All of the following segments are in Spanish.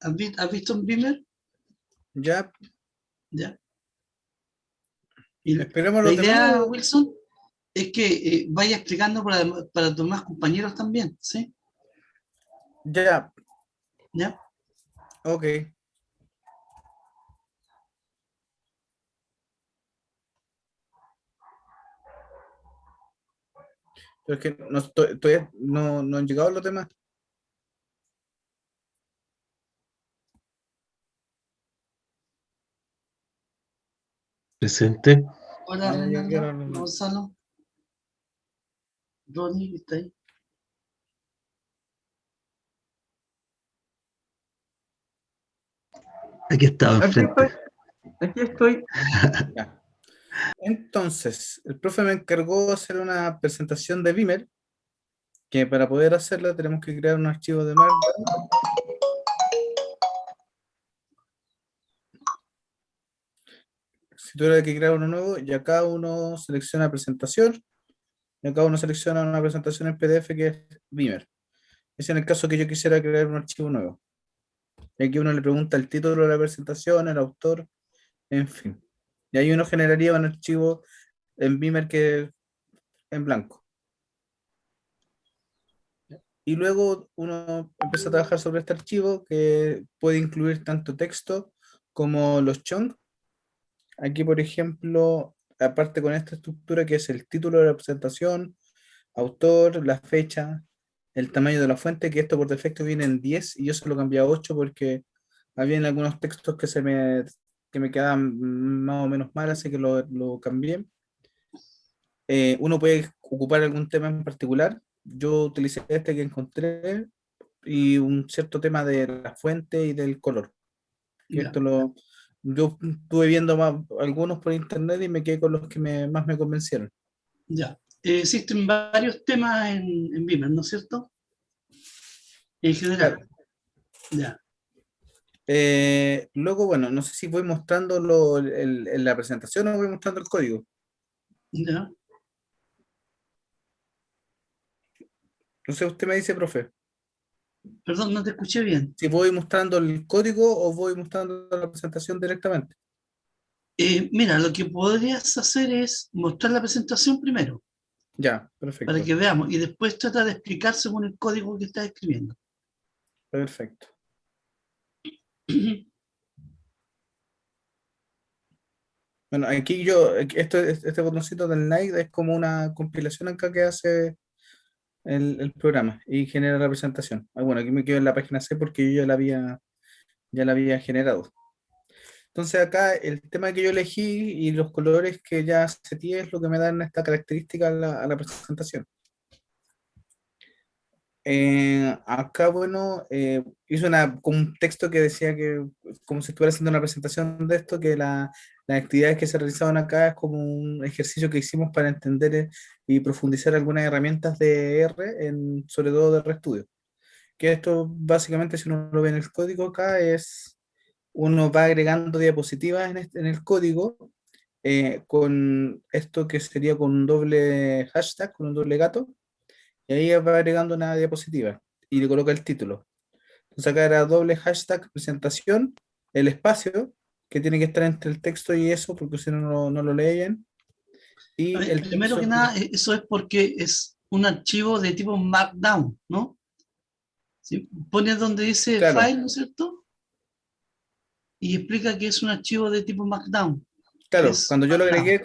has visto un Beamer? Ya, ¿Ya? Y esperemos la los demás. idea, Wilson, es que vaya explicando para tus más compañeros también, ¿sí? Ya, ¿Ya? ok. Pero es que todavía no han llegado los demás. Presente. Hola, Ya Reinaldo, llegaron los Gonzalo, Ronnie, ¿está ahí? Aquí estaba Aquí enfrente. estoy, aquí estoy. Ya. Entonces, el profe me encargó de hacer una presentación de Beamer, que para poder hacerla tenemos que crear un archivo de Markdown. Si tuviera que crear uno nuevo, y acá uno selecciona presentación, y acá uno selecciona una presentación en PDF que es Beamer. Es en el caso que yo quisiera crear un archivo nuevo. Y aquí uno le pregunta el título de la presentación, el autor, en fin. Y ahí uno generaría un archivo en Beamer que en blanco. Y luego uno empieza a trabajar sobre este archivo que puede incluir tanto texto como los chunks. Aquí, por ejemplo, aparte con esta estructura que es el título de la presentación, autor, la fecha, el tamaño de la fuente, que esto por defecto viene en 10 y yo se lo cambié a 8 porque había algunos textos que me quedaban más o menos mal, así que lo cambié. Uno puede ocupar algún tema en particular. Yo utilicé este que encontré y un cierto tema de la fuente y del color. Que Ya, esto yo estuve viendo algunos por internet y me quedé con los que más me convencieron. ya. Existen varios temas en Beamer, ¿no es cierto? En general, Claro. ya. Luego, bueno, no sé si voy mostrando en la presentación o voy mostrando el código. Ya. No sé, usted me dice, profe, Perdón, no te escuché bien. si voy mostrando el código o voy mostrando la presentación directamente. Mira, lo que podrías hacer es mostrar la presentación primero, Ya, para perfecto, que veamos, y después trata de explicar según el código que estás escribiendo. perfecto. Bueno, este botoncito del Nike es como una compilación acá que hace el programa y genera la presentación. Ah, bueno, aquí me quedo en la página C porque yo ya la había generado. Entonces acá el tema que yo elegí y los colores que ya seteé es lo que me dan esta característica a la presentación. Acá, bueno, hice como un texto que decía que, como si estuviera haciendo una presentación de esto, que las actividades que se realizaban acá es como un ejercicio que hicimos para entender y profundizar algunas herramientas de R, sobre todo de RStudio. Que esto, básicamente, si uno lo ve en el código acá, uno va agregando diapositivas en el código con esto que sería con un doble hashtag, con un doble gato y ahí va agregando una diapositiva y le coloca el título. Entonces acá era doble hashtag presentación, el espacio, que tiene que estar entre el texto y eso, porque si no, no lo leen, A y ver, el primero texto que en nada, eso es porque es un archivo de tipo Markdown, ¿no? ¿Sí? Pones donde dice claro, file, ¿no es cierto? Y explica que es un archivo de tipo Markdown, que claro, es cuando yo lo Markdown. agregué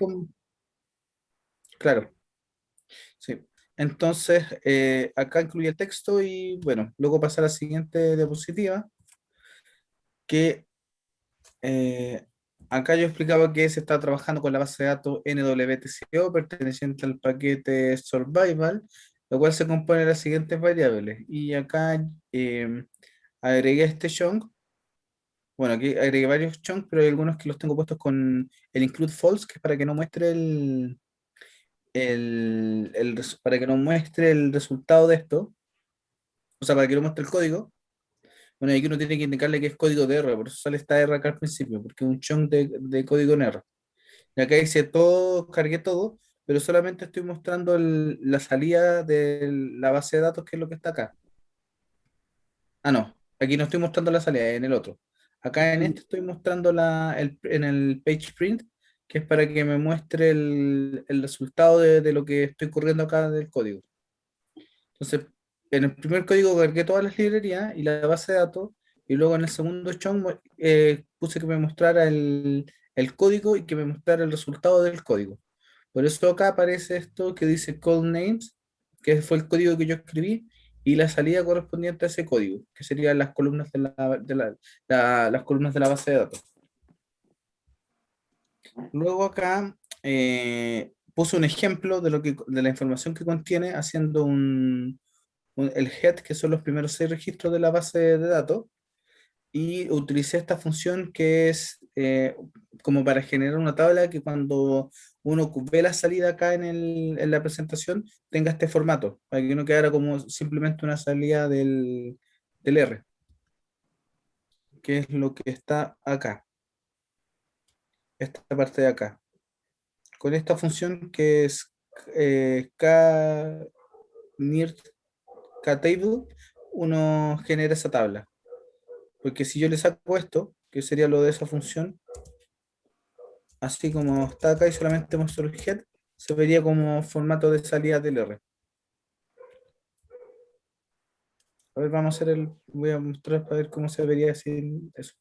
claro, sí. Entonces, acá incluye el texto y bueno, luego pasa a la siguiente diapositiva, que Eh, acá yo explicaba que se está trabajando con la base de datos NWTCO perteneciente al paquete Survival, lo cual se compone de las siguientes variables. Y acá agregué este chunk. Bueno, aquí agregué varios chunks, pero hay algunos que los tengo puestos con el include false, que es para que no muestre para que no muestre el resultado de esto, o sea, para que no muestre el código. Bueno, y aquí uno tiene que indicarle que es código de R, por eso sale esta R acá al principio, porque es un chunk de código en R. Y acá hice todo, cargué todo, pero solamente estoy mostrando la salida de la base de datos, que es lo que está acá. Ah, no. Aquí no estoy mostrando la salida, en el otro. Acá en este estoy mostrando en el page print, que es para que me muestre el resultado de lo que estoy corriendo acá del código. Entonces, en el primer código cargué todas las librerías y la base de datos, y luego en el segundo chunk puse que me mostrara el código y que me mostrara el resultado del código. Por eso acá aparece esto que dice call names, que fue el código que yo escribí, y la salida correspondiente a ese código, que serían las columnas las columnas de la base de datos. Luego acá puse un ejemplo de la información que contiene haciendo el head, que son los primeros 6 registros de la base de datos, y utilicé esta función que es como para generar una tabla que cuando uno ve la salida acá en la presentación tenga este formato, para que no quedara como simplemente una salida del R, que es lo que está acá, esta parte de acá. Con esta función que es kneart ktable, uno genera esa tabla. Porque si yo le saco esto, que sería lo de esa función, así como está acá y solamente muestro el head, se vería como formato de salida del R. A ver, vamos a hacer voy a mostrar para ver cómo se vería así eso.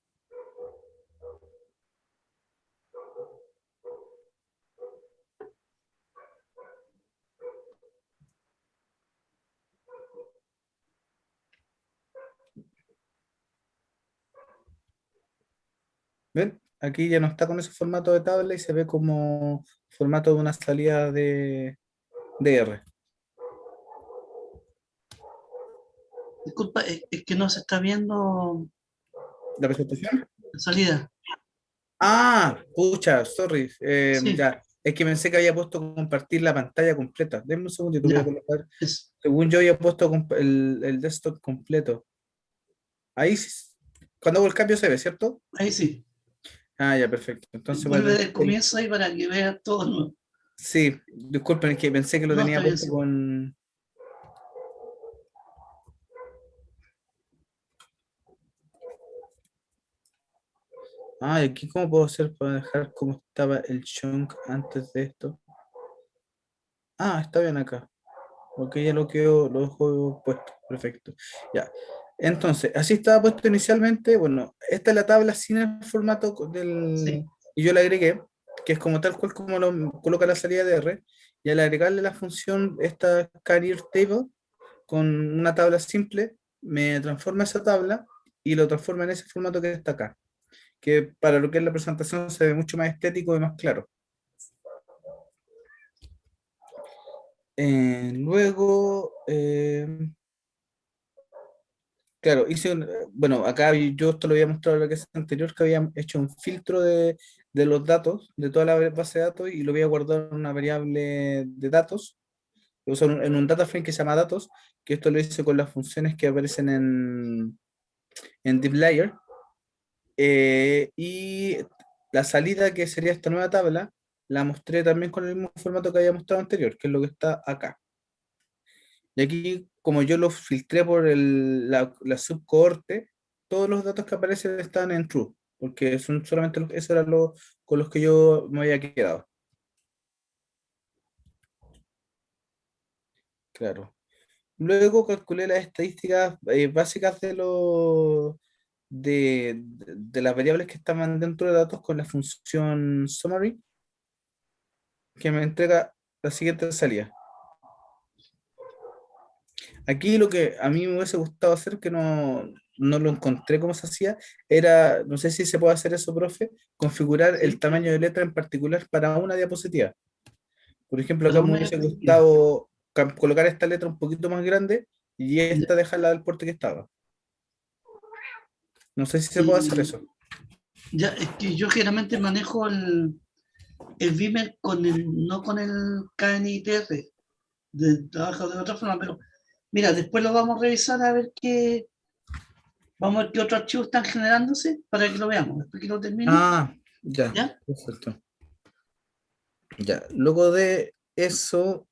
¿Ven? Aquí ya no está con ese formato de tabla y se ve como formato de una salida de R. Disculpa, es que no se está viendo ¿La presentación? la salida. Ah, pucha, sorry. Sí, Ya, es que pensé que había puesto compartir la pantalla completa. Denme un segundito, voy a ya. colocar. Es, Según yo había puesto el desktop completo. Ahí, cuando hago el cambio se ve, ¿cierto? ahí sí. Ah, ya, perfecto. Entonces voy a Vuelve tener del que... comienzo ahí para que veas todo. ¿No? Sí, disculpen, es que pensé que lo No, tenía está bien, puesto sí. con... Ah, ¿y aquí cómo puedo hacer para dejar como estaba el chunk antes de esto? Ah, está bien acá. Ok, ya lo dejo puesto. Perfecto. Ya. Entonces, así estaba puesto inicialmente. Bueno, esta es la tabla sin el formato Sí. Y yo le agregué, que es como tal cual como lo coloca la salida de R. Y al agregarle la función esta career table con una tabla simple, me transforma esa tabla y lo transforma en ese formato que está acá. Que para lo que es la presentación se ve mucho más estético y más claro. Luego, claro, bueno, acá yo esto lo había mostrado en la clase anterior, que había hecho un filtro de los datos, de toda la base de datos, y lo había guardado en una variable de datos, o sea, en un data frame que se llama datos, que esto lo hice con las funciones que aparecen en DeepLayer, y la salida, que sería esta nueva tabla, la mostré también con el mismo formato que había mostrado anterior, que es lo que está acá. Y aquí, como yo lo filtré por la subcohorte, todos los datos que aparecen están en true, porque son solamente eso era lo con los que yo me había quedado. Claro. Luego calculé las estadísticas básicas de las variables que estaban dentro de datos con la función summary, que me entrega la siguiente salida. Aquí lo que a mí me hubiese gustado hacer, que no lo encontré cómo se hacía, era, no sé si se puede hacer eso, profe, configurar el Sí. tamaño de letra en particular para una diapositiva. Por ejemplo, Para acá me una hubiese diapositiva. gustado colocar esta letra un poquito más grande y Ya. esta dejarla del porte que estaba. No sé si se puede hacer Y eso. ya, es que yo generalmente manejo el Beamer no con el KNITR, trabajo de otra forma, pero mira, después lo vamos a revisar a ver vamos a ver qué otros archivos están generándose para que lo veamos, después que lo termine, Ah, ya, ¿ya? perfecto. Ya, luego de eso,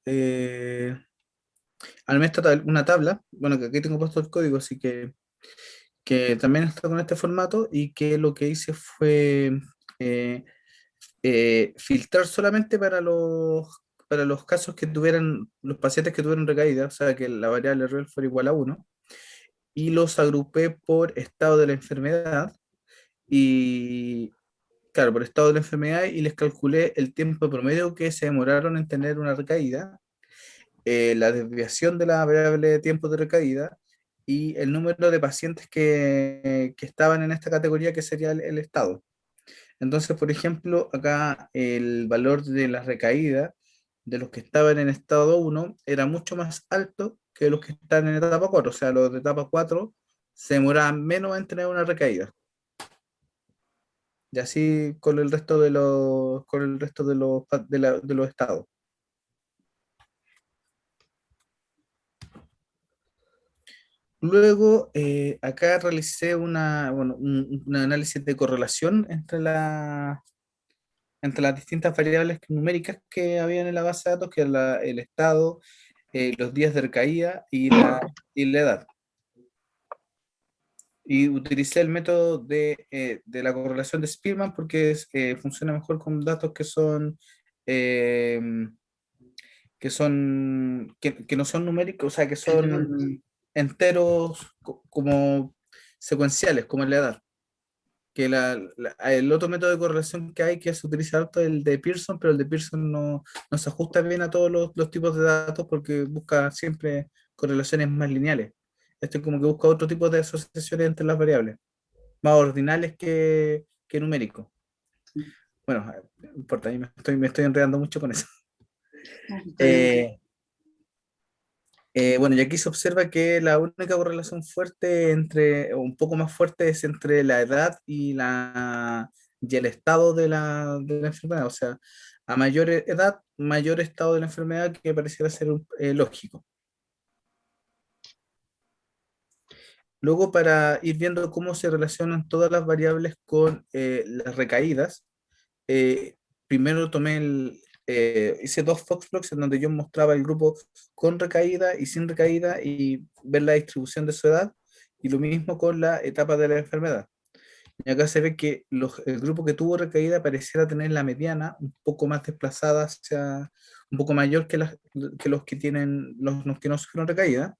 armé una tabla, bueno, que aquí tengo puesto el código, así que que también está con este formato y que lo que hice fue eh, filtrar solamente para los casos que tuvieran, los pacientes que tuvieran recaída, o sea, que la variable REL fuera igual a uno, y los agrupé por estado de la enfermedad y, claro, por estado de la enfermedad y les calculé el tiempo promedio que se demoraron en tener una recaída, la desviación de la variable de tiempo de recaída y el número de pacientes que estaban en esta categoría que sería el estado. Entonces, por ejemplo, acá el valor de la recaída de los que estaban en estado uno era mucho más alto que los que están en etapa 4. O sea, los de etapa 4 se demoraban menos en tener una recaída. Y así con el resto de con el resto de los estados. Luego, acá realicé bueno, un análisis de correlación entre las distintas variables numéricas que habían en la base de datos, que era el estado, los días de recaída y la edad. Y utilicé el método de la correlación de Spearman porque funciona mejor con datos eh, que no son numéricos, o sea, que Entonces, son enteros como secuenciales, como en la edad. Que el otro método de correlación que hay que es utilizar harto el de Pearson, pero el de Pearson no se ajusta bien a todos los tipos de datos porque busca siempre correlaciones más lineales. Este como que busca otro tipo de asociaciones entre las variables, más ordinales que numéricos. Bueno, no importa, ahí me estoy enredando mucho con eso. está bien. Eh, bueno, y aquí se observa que la única correlación fuerte o un poco más fuerte es entre la edad y el estado de la enfermedad. O sea, a mayor edad, mayor estado de la enfermedad, que pareciera ser lógico. Luego, para ir viendo cómo se relacionan todas las variables con las recaídas, eh, primero hice dos Foxplots en donde yo mostraba el grupo con recaída y sin recaída y ver la distribución de su edad, y lo mismo con la etapa de la enfermedad. Y acá se ve que el grupo que tuvo recaída pareciera tener la mediana un poco más desplazada hacia, un poco mayor que los que tienen los que no sufrieron recaída.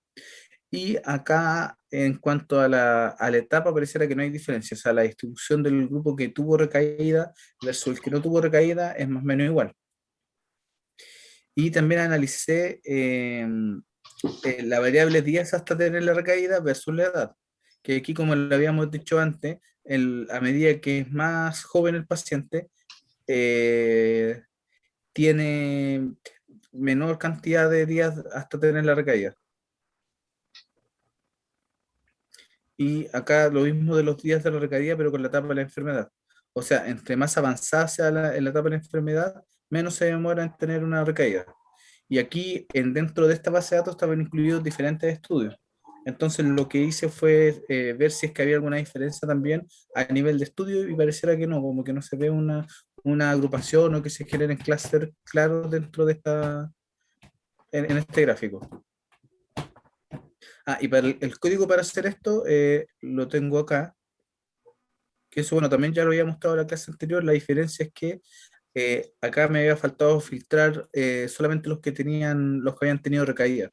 Y acá, en cuanto a la etapa, pareciera que no hay diferencia. O sea, la distribución del grupo que tuvo recaída versus el que no tuvo recaída es más o menos igual. Y también analicé la variable días hasta tener la recaída versus la edad. Que aquí, como lo habíamos dicho antes, a medida que es más joven el paciente, eh, tiene menor cantidad de días hasta tener la recaída. Y acá lo mismo de los días de la recaída, pero con la etapa de la enfermedad. O sea, entre más avanzada sea en la etapa de la enfermedad, menos se demora en tener una recaída. Y aquí, dentro de esta base de datos, estaban incluidos diferentes estudios. Entonces, lo que hice fue ver si es que había alguna diferencia también a nivel de estudio y pareciera que no, como que no se ve una agrupación o que se generen clústeres claros dentro de en este gráfico. Ah, y para el código para hacer esto lo tengo acá, que eso, bueno, también ya lo había mostrado en la clase anterior. La diferencia es que acá me había faltado filtrar solamente los que habían tenido recaída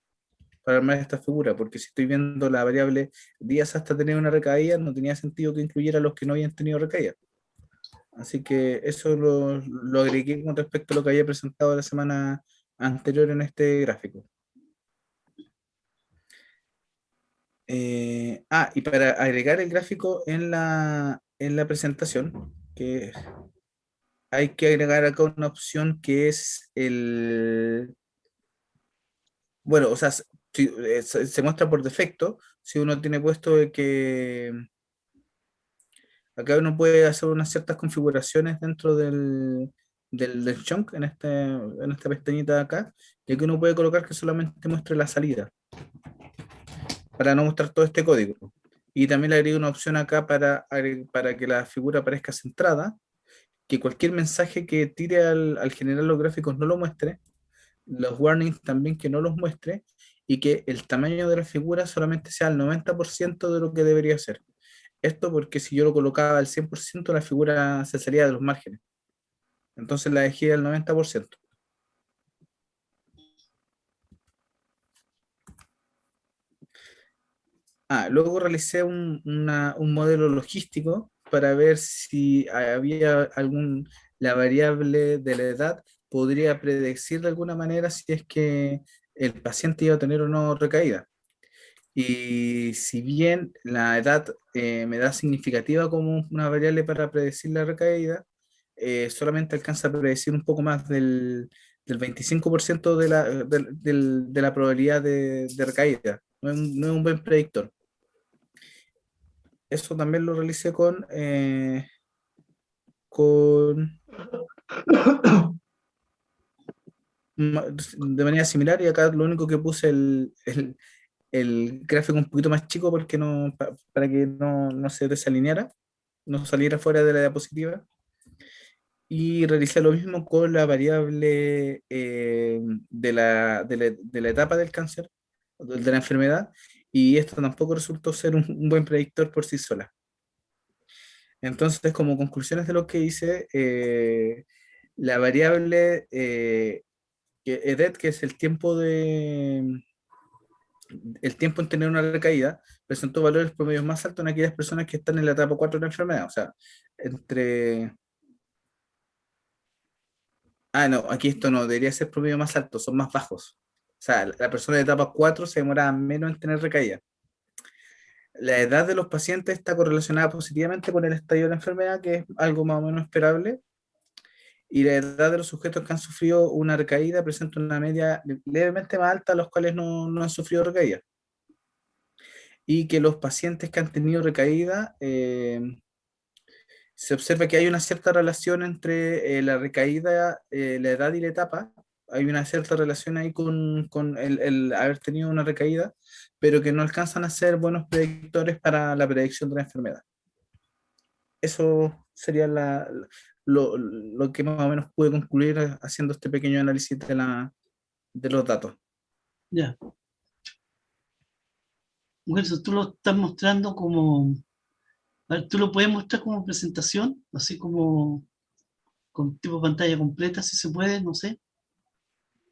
para armar esta figura, porque si estoy viendo la variable días hasta tener una recaída, no tenía sentido que incluyera los que no habían tenido recaída. Así que eso lo agregué con respecto a lo que había presentado la semana anterior en este gráfico. Y para agregar el gráfico en la presentación, que hay que agregar acá una opción que es bueno, o sea, se muestra por defecto. Si uno tiene puesto de que acá uno puede hacer unas ciertas configuraciones dentro del chunk en esta pestañita de acá, y aquí uno puede colocar que solamente muestre la salida para no mostrar todo este código. Y también le agrego una opción acá para que la figura aparezca centrada, que cualquier mensaje que tire al generar los gráficos no lo muestre, los warnings también que no los muestre, y que el tamaño de la figura solamente sea el 90% de lo que debería ser. Esto porque si yo lo colocaba al 100%, la figura se salía de los márgenes. Entonces la dejé al 90%. Luego realicé un modelo logístico para ver si había la variable de la edad podría predecir de alguna manera si es que el paciente iba a tener o no recaída. Y si bien la edad me da significativa como una variable para predecir la recaída, solamente alcanza a predecir un poco más del 25% de la probabilidad de recaída. No es un buen predictor. Eso también lo realicé con de manera similar, y acá lo único que puse el gráfico un poquito más chico porque para que no se desalineara, no saliera fuera de la diapositiva. Y realicé lo mismo con la variable de la etapa del cáncer, de la enfermedad, y esto tampoco resultó ser un buen predictor por sí sola. Entonces, como conclusiones de lo que hice, la variable EDET, que es el tiempo en tener una recaída, presentó valores promedios más altos en aquellas personas que están en la etapa 4 de la enfermedad. O sea, entre... no, aquí esto no, debería ser promedio más alto, son más bajos. O sea, la persona de etapa 4 se demora menos en tener recaída. La edad de los pacientes está correlacionada positivamente con el estadio de la enfermedad, que es algo más o menos esperable, y la edad de los sujetos que han sufrido una recaída presenta una media levemente más alta a los cuales no han sufrido recaída. Y que los pacientes que han tenido recaída, se observa que hay una cierta relación entre la recaída, la edad y la etapa. Hay una cierta relación ahí con el haber tenido una recaída, pero que no alcanzan a ser buenos predictores para la predicción de la enfermedad. Eso sería lo que más o menos pude concluir haciendo este pequeño análisis de los datos. Ya. Bueno, eso tú lo estás mostrando como, a ver, tú lo puedes mostrar como presentación, así como con tipo pantalla completa, si se puede, no sé.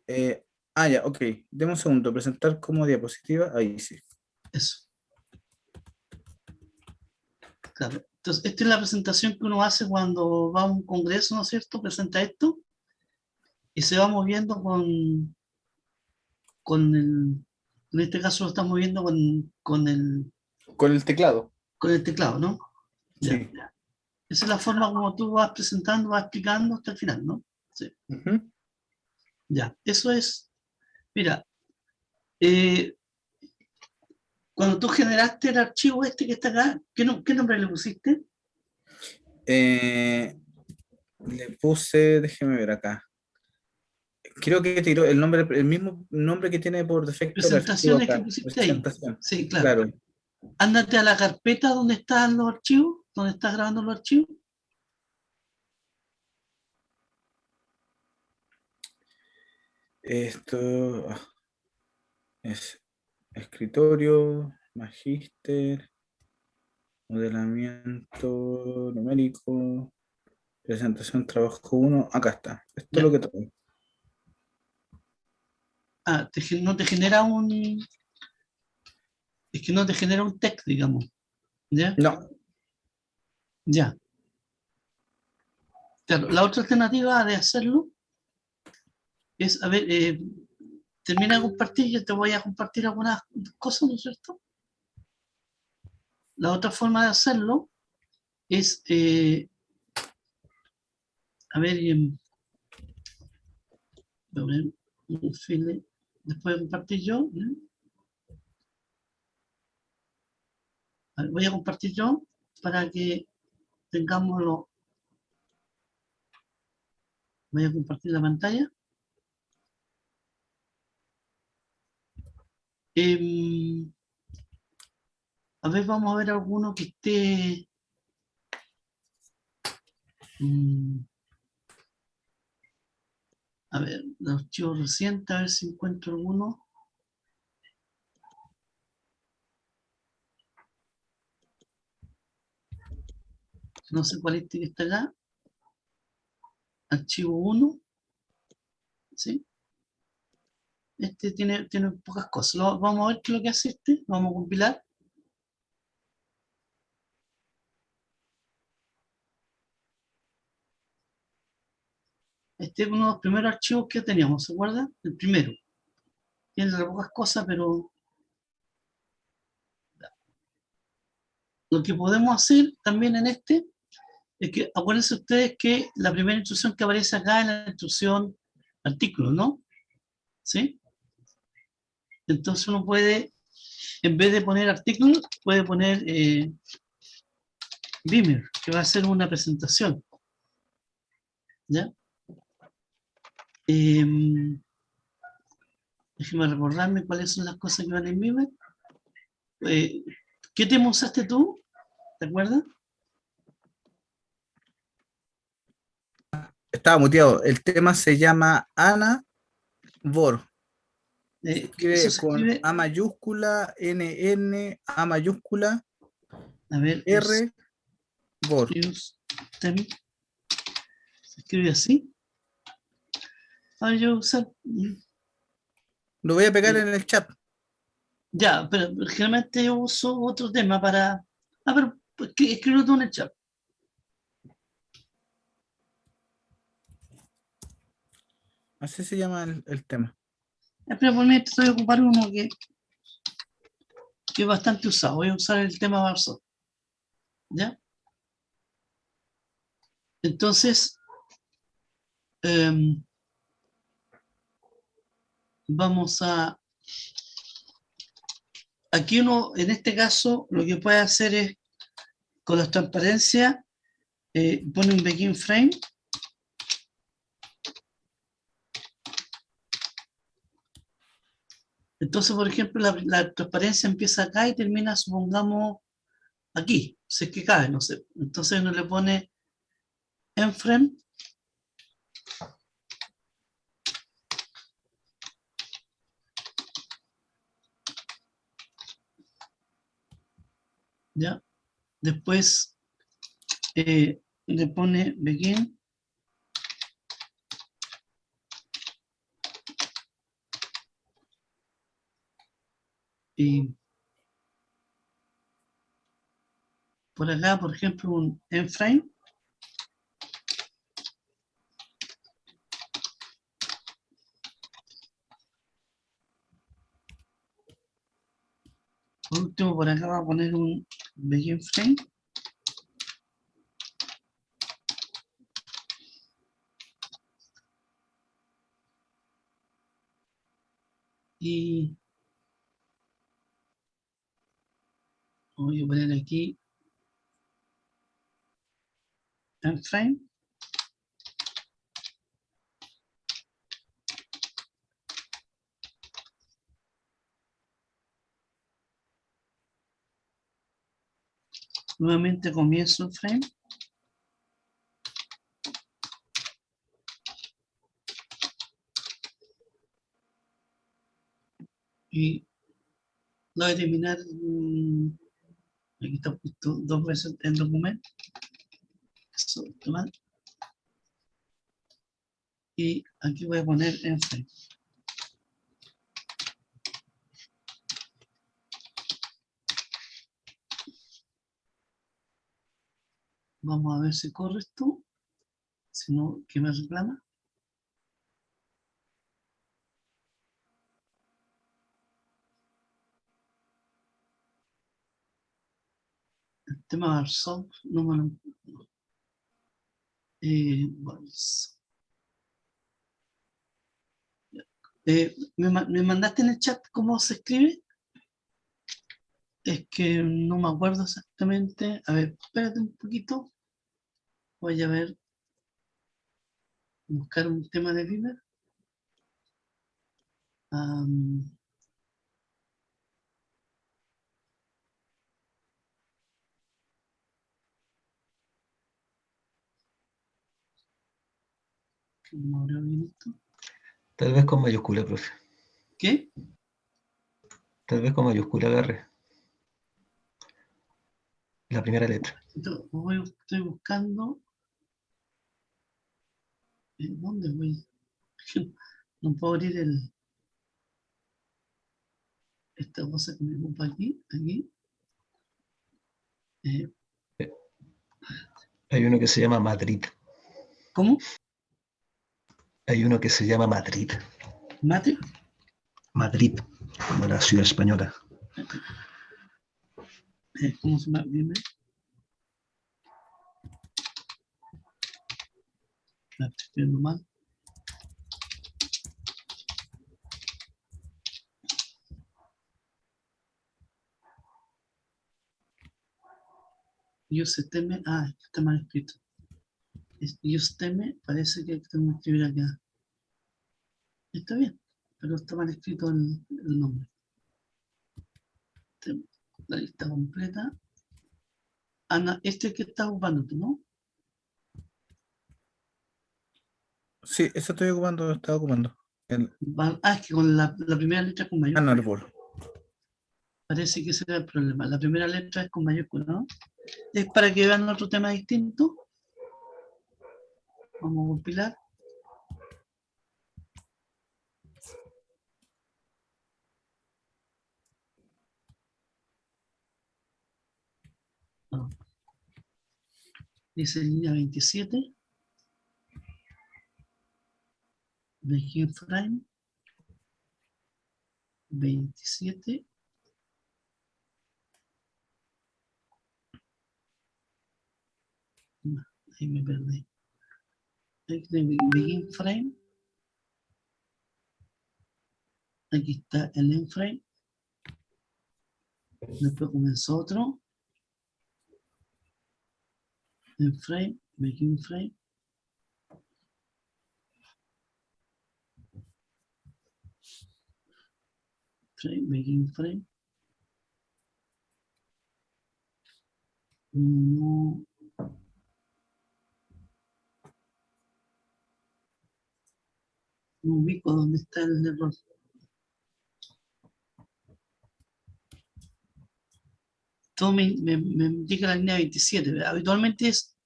Ya, ok. Deme un segundo. Presentar como diapositiva. Ahí sí. Eso, claro. Entonces, esta es la presentación que uno hace cuando va a un congreso, ¿no es cierto? Presenta esto y se va moviendo con el, en este caso lo estamos moviendo Con el teclado. con el teclado, ¿no? Ya. Sí. Esa es la forma como tú vas presentando, vas explicando hasta el final, ¿no? Sí. Ujú. Ya, eso es. Mira, eh, cuando tú generaste el archivo este que está acá, ¿qué nombre le pusiste? Eh, Le puse, déjeme ver acá. Creo que tiró el mismo nombre que tiene por defecto el archivo Presentaciones que acá. pusiste ahí. Presentación. Sí, claro. Claro. Ándate a la carpeta donde están los archivos, donde estás grabando los archivos. Esto es escritorio, magíster, modelamiento numérico, presentación, trabajo uno. Acá está. Esto es Ya. lo que tengo. No te genera es que no te genera un text, digamos. ¿Ya? No. Ya. Claro, la otra alternativa de hacerlo es, a ver, termina de compartir, yo te voy a compartir algunas cosas, ¿no es cierto? La otra forma de hacerlo es, a ver, voy a ver, un file, después de compartir yo, ¿ya? A ver, voy a compartir yo para que tengámoslo, voy a compartir la pantalla. Em, a ver, vamos a ver alguno que esté, mm, a ver, los archivos recientes, a ver si encuentro alguno. no sé cuál es este que está acá, archivo 1, ¿sí? Este tiene pocas cosas. Vamos a ver qué es lo que hace este, vamos a compilar. Este es uno de los primeros archivos que teníamos, ¿se acuerdan? El primero. Tiene pocas cosas, pero lo que podemos hacer también en este es que, acuérdense ustedes que la primera instrucción que aparece acá es la instrucción artículo, ¿no? ¿Sí? Entonces uno puede, en vez de poner artículo, puede poner Beamer, que va a ser una presentación. ¿Ya? Déjeme recordarme cuáles son las cosas que van en Beamer. ¿Qué tema usaste tú? ¿Te acuerdas? Estaba muteado. El tema se llama Ana Vor. Se Eso escribe se con escribe, A mayúscula, NN, A mayúscula, a ver, R, Vor. use tem, se escribe así. A ver, yo usar, Lo voy a pegar en el chat. ya, pero generalmente yo uso otro tema para, pero pues, escribo tú en el chat. Así se llama el tema. Pero por mí estoy a ocupar uno que es bastante usado. Voy a usar el tema Barso. ¿Ya? Entonces, vamos a... Aquí uno, en este caso, lo que puede hacer es, con las transparencias, pone un begin frame. Entonces, por ejemplo, la transparencia empieza acá y termina, supongamos, aquí, si es que cabe, no sé. Entonces uno le pone en frame, ¿ya? Después le pone begin y por acá, por ejemplo, un en frame. Por último, por acá va a poner un begin frame. Y voy a poner aquí en frame. Nuevamente comienzo en frame. Y lo voy a terminar. Aquí está puesto dos veces el documento. Eso, tomar. Y aquí voy a poner en frame. Vamos a ver si corre esto. Si no, ¿qué me reclama? El tema del soft no me lo... Bolsa. ¿Me mandaste en el chat cómo se escribe? Es que no me acuerdo exactamente. A ver, espérate un poquito. Voy a ver, buscar un tema de Viver. ¿Cómo habrá bien esto? Tal vez con mayúscula, profe. ¿Qué? Tal vez con mayúscula agarre. La primera letra. Estoy buscando. ¿Dónde voy? No puedo abrir esta cosa que me ocupa aquí. Eh, Hay uno que se llama Madrid. ¿Cómo? Hay uno que se llama Madrid. ¿Mate? Madrid, como la ciudad española. ¿Cómo se llama? Dime. La estoy viendo mal. Yusteme, está mal escrito. Yusteme, parece que tengo que escribir acá. Está bien, pero está mal escrito el nombre. La lista completa. Ana, este que estás ocupando tú, ¿no? Sí, eso estoy ocupando, estaba ocupando. El Es que con la primera letra con mayúscula. árbol. Parece que ese era el problema. La primera letra es con mayúscula, ¿no? Es para que vean otro tema distinto. Vamos a compilar. No. Dice línea 27 de Frame 27. No, ahí me perdí. Begin frame. Aquí está el end frame. Después comenzó otro. End frame, begin frame. Frame, begin frame. No, no ubico dónde está el error. Todo me indica la línea 27. Habitualmente es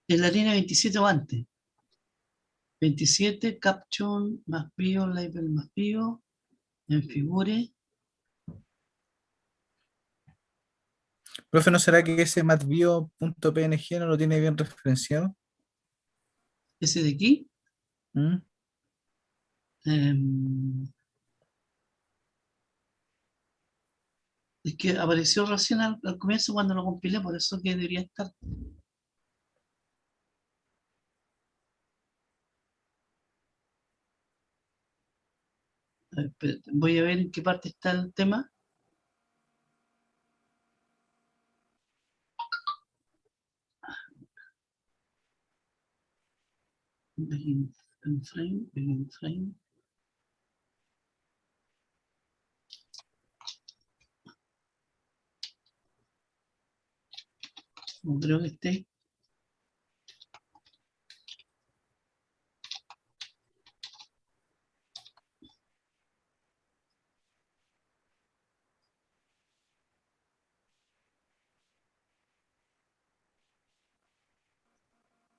en la línea 27 o antes. 27, caption más bio, label más bio, en figure. Profe, ¿no será que ese matbio.png no lo tiene bien referenciado? Ese de aquí. ¿Mm? Es que apareció recién al comienzo cuando lo compilé, por eso que debería estar. A ver, espérate, voy a ver en qué parte está el tema. Begin frame, begin frame. No creo que esté.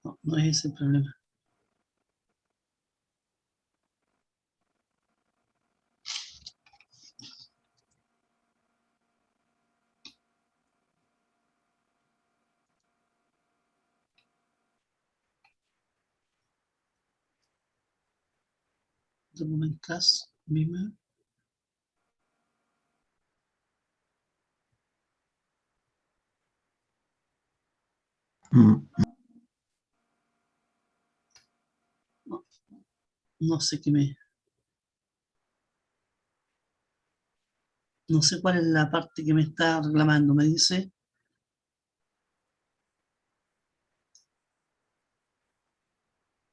No, no es ese el problema. Document class, Beamer. Mm. No, no sé qué me. No sé cuál es la parte que me está reclamando. Me dice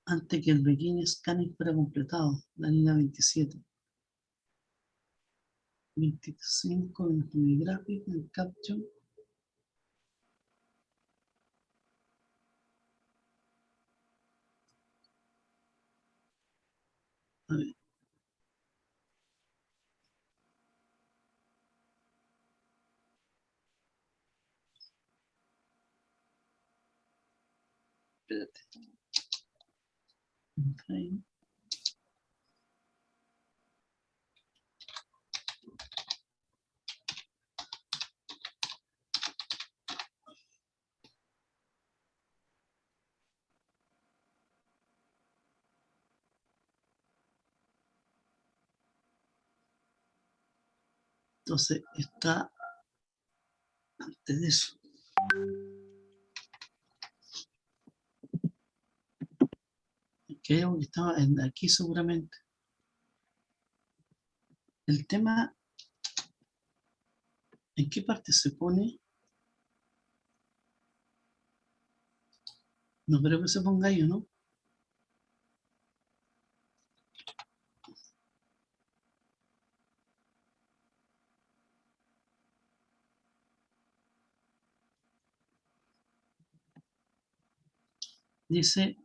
antes que el begin scanning fuera completado. La línea 27. 25, 29 gráfico, el caption. A ver. espérate. Ok. Entonces, está antes de eso. Creo que estaba aquí seguramente. El tema, ¿en qué parte se pone? No creo que se ponga ahí, ¿no? Dice,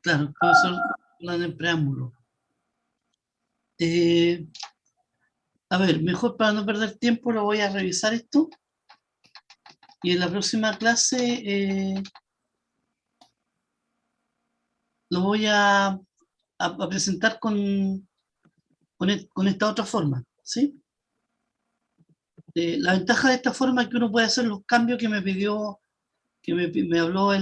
claro, el profesor habla en el preámbulo. A ver, mejor para no perder tiempo lo voy a revisar esto. Y en la próxima clase lo voy a presentar con esta otra forma, ¿sí? La ventaja de esta forma es que uno puede hacer los cambios que me pidió, que me habló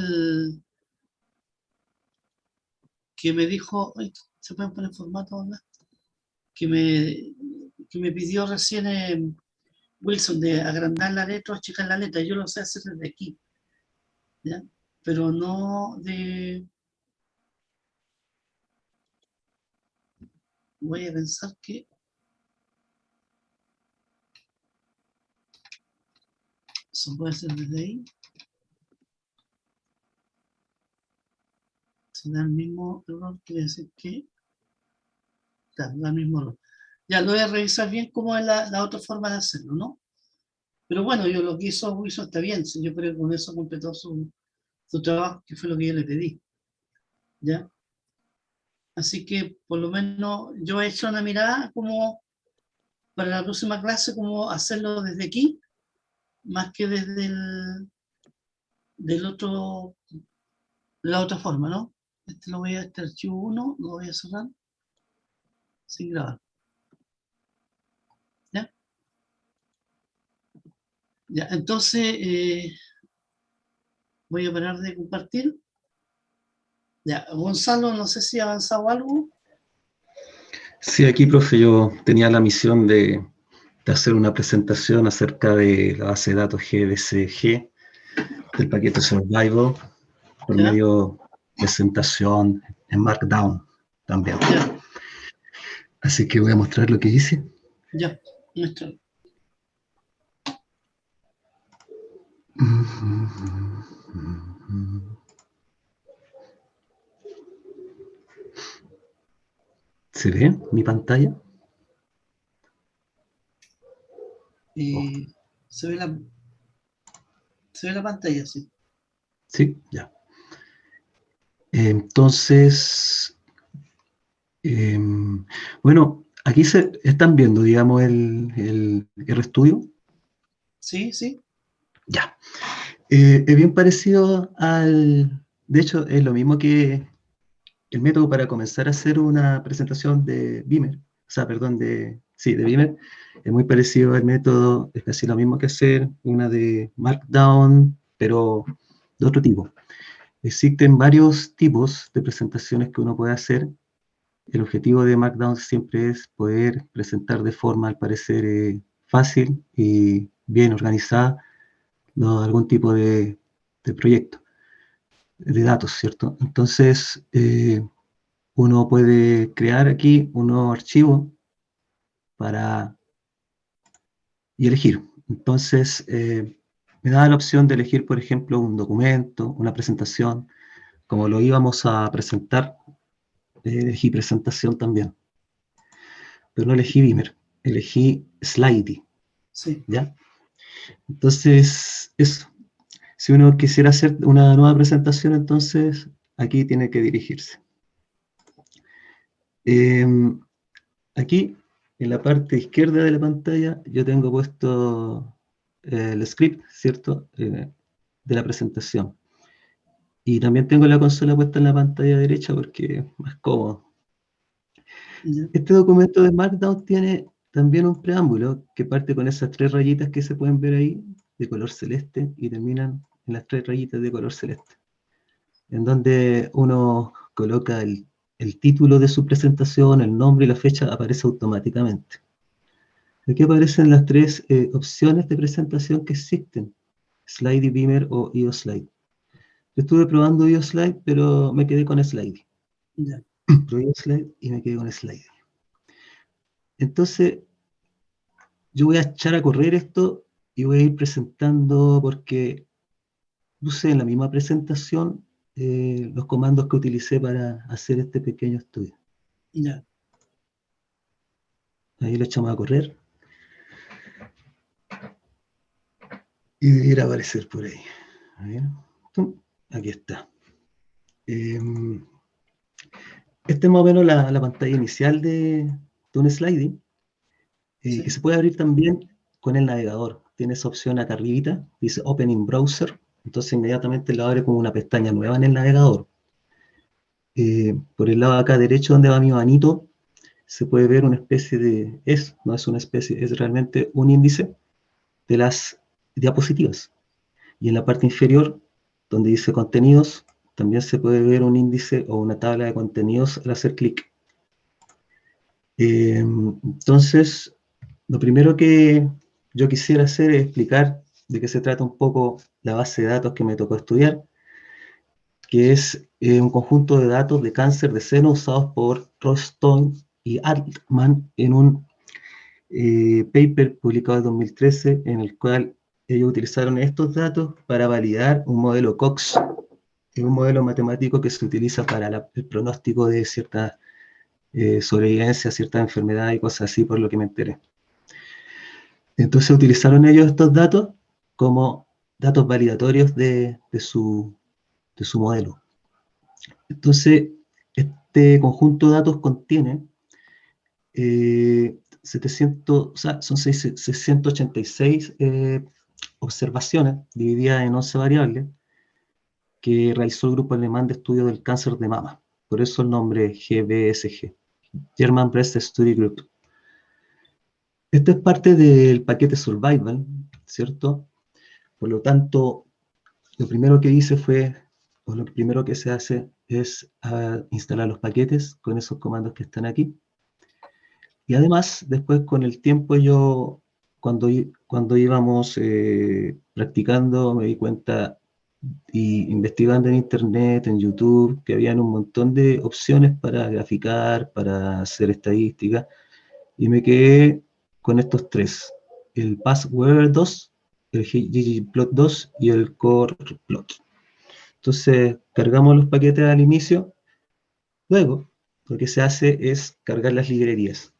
que me dijo, ay, ¿se pueden poner formato ahora? Que me pidió recién Wilson de agrandar la letra o achicar la letra. Yo lo sé hacer desde aquí, ¿ya? Pero no de... Voy a pensar que eso puede ser desde ahí. Si da el mismo error, quiere decir que da el mismo error. Ya lo voy a revisar bien cómo es la otra forma de hacerlo, ¿no? Pero bueno, yo lo que hizo Wilson está bien. Yo creo que con eso completó su trabajo, que fue lo que yo le pedí, ¿ya? Así que por lo menos yo he hecho una mirada como para la próxima clase, cómo hacerlo desde aquí, más que desde del otro, de la otra forma, ¿no? Este archivo 1 lo voy a cerrar sin grabar. ¿Ya? Ya, entonces voy a parar de compartir. Ya, Gonzalo, no sé si ha avanzado algo. Sí, aquí, profe, yo tenía la misión de hacer una presentación acerca de la base de datos GDCG, del paquete Survival, por ¿Ya? medio de presentación en Markdown también. Ya, Así que voy a mostrar lo que hice. ya, nuestro. ¿Se ve mi pantalla? Se ve la pantalla, sí. Sí, ya. Entonces, bueno, aquí se están viendo, digamos, el RStudio. Sí, sí. Ya. Es bien parecido de hecho, es lo mismo que el método para comenzar a hacer una presentación de Beamer. O sea, perdón, de Beamer. Es muy parecido al método, es casi lo mismo que hacer una de Markdown, pero de otro tipo. Existen varios tipos de presentaciones que uno puede hacer. El objetivo de Markdown siempre es poder presentar de forma, al parecer, fácil y bien organizada algún tipo de proyecto, de datos, ¿cierto? Entonces, uno puede crear aquí un nuevo archivo y elegir. Entonces, me da la opción de elegir, por ejemplo, un documento, una presentación. Como lo íbamos a presentar, elegí presentación también. Pero no elegí Beamer, elegí Slidey, Sí. ¿ya? Entonces, eso. Si uno quisiera hacer una nueva presentación, entonces aquí tiene que dirigirse. Aquí, en la parte izquierda de la pantalla, yo tengo puesto el script, ¿cierto? De la presentación. Y también tengo la consola puesta en la pantalla derecha porque es más cómodo. Ya. Este documento de Markdown tiene también un preámbulo que parte con esas 3 rayitas que se pueden ver ahí, de color celeste, y terminan en las 3 rayitas de color celeste, en donde uno coloca el título de su presentación, el nombre y la fecha, aparece automáticamente. Aquí aparecen las 3 opciones de presentación que existen: Slidey, Beamer o EOSlide. Yo estuve probando EOSlide, pero me quedé con Slidey. Ya. Probé EOSlide y me quedé con Slidey. Entonces, yo voy a echar a correr esto y voy a ir presentando, porque puse en la misma presentación los comandos que utilicé para hacer este pequeño estudio. Ya. Ahí lo echamos a correr y debiera aparecer por ahí. A ver. Aquí está. Esta es más o menos la pantalla inicial de un sliding, Sí. que se puede abrir también con el navegador. Tiene esa opción acá arribita, dice Open in Browser, entonces inmediatamente lo abre como una pestaña nueva en el navegador. Por el lado de acá derecho, donde va mi manito, se puede ver una especie de, no es una especie, es realmente un índice de las diapositivas. Y en la parte inferior, donde dice contenidos, también se puede ver un índice o una tabla de contenidos al hacer clic. Entonces, lo primero que yo quisiera hacer es explicar de qué se trata un poco la base de datos que me tocó estudiar, que es un conjunto de datos de cáncer de seno usados por Rostoin y Altman en un paper publicado en 2013, en el cual ellos utilizaron estos datos para validar un modelo Cox, un modelo matemático que se utiliza para el pronóstico de cierta sobrevivencia, ciertas enfermedades y cosas así, por lo que me enteré. Entonces utilizaron ellos estos datos como datos validatorios de su modelo. Entonces, este conjunto de datos contiene 700, o sea, son 686 observaciones divididas en 11 variables que realizó el grupo alemán de estudio del cáncer de mama. Por eso el nombre GBSG, German Breast Study Group. Esto es parte del paquete Survival, ¿cierto? Por lo tanto, lo primero que hice fue, o lo primero que se hace es instalar los paquetes con esos comandos que están aquí. Y además, después con el tiempo yo, cuando íbamos practicando, me di cuenta y investigando en internet, en YouTube, que habían un montón de opciones para graficar, para hacer estadística, y me quedé con estos 3, el Passweather 2, el ggplot2 y el coreplot. Entonces, cargamos los paquetes al inicio. Luego, lo que se hace es cargar las librerías.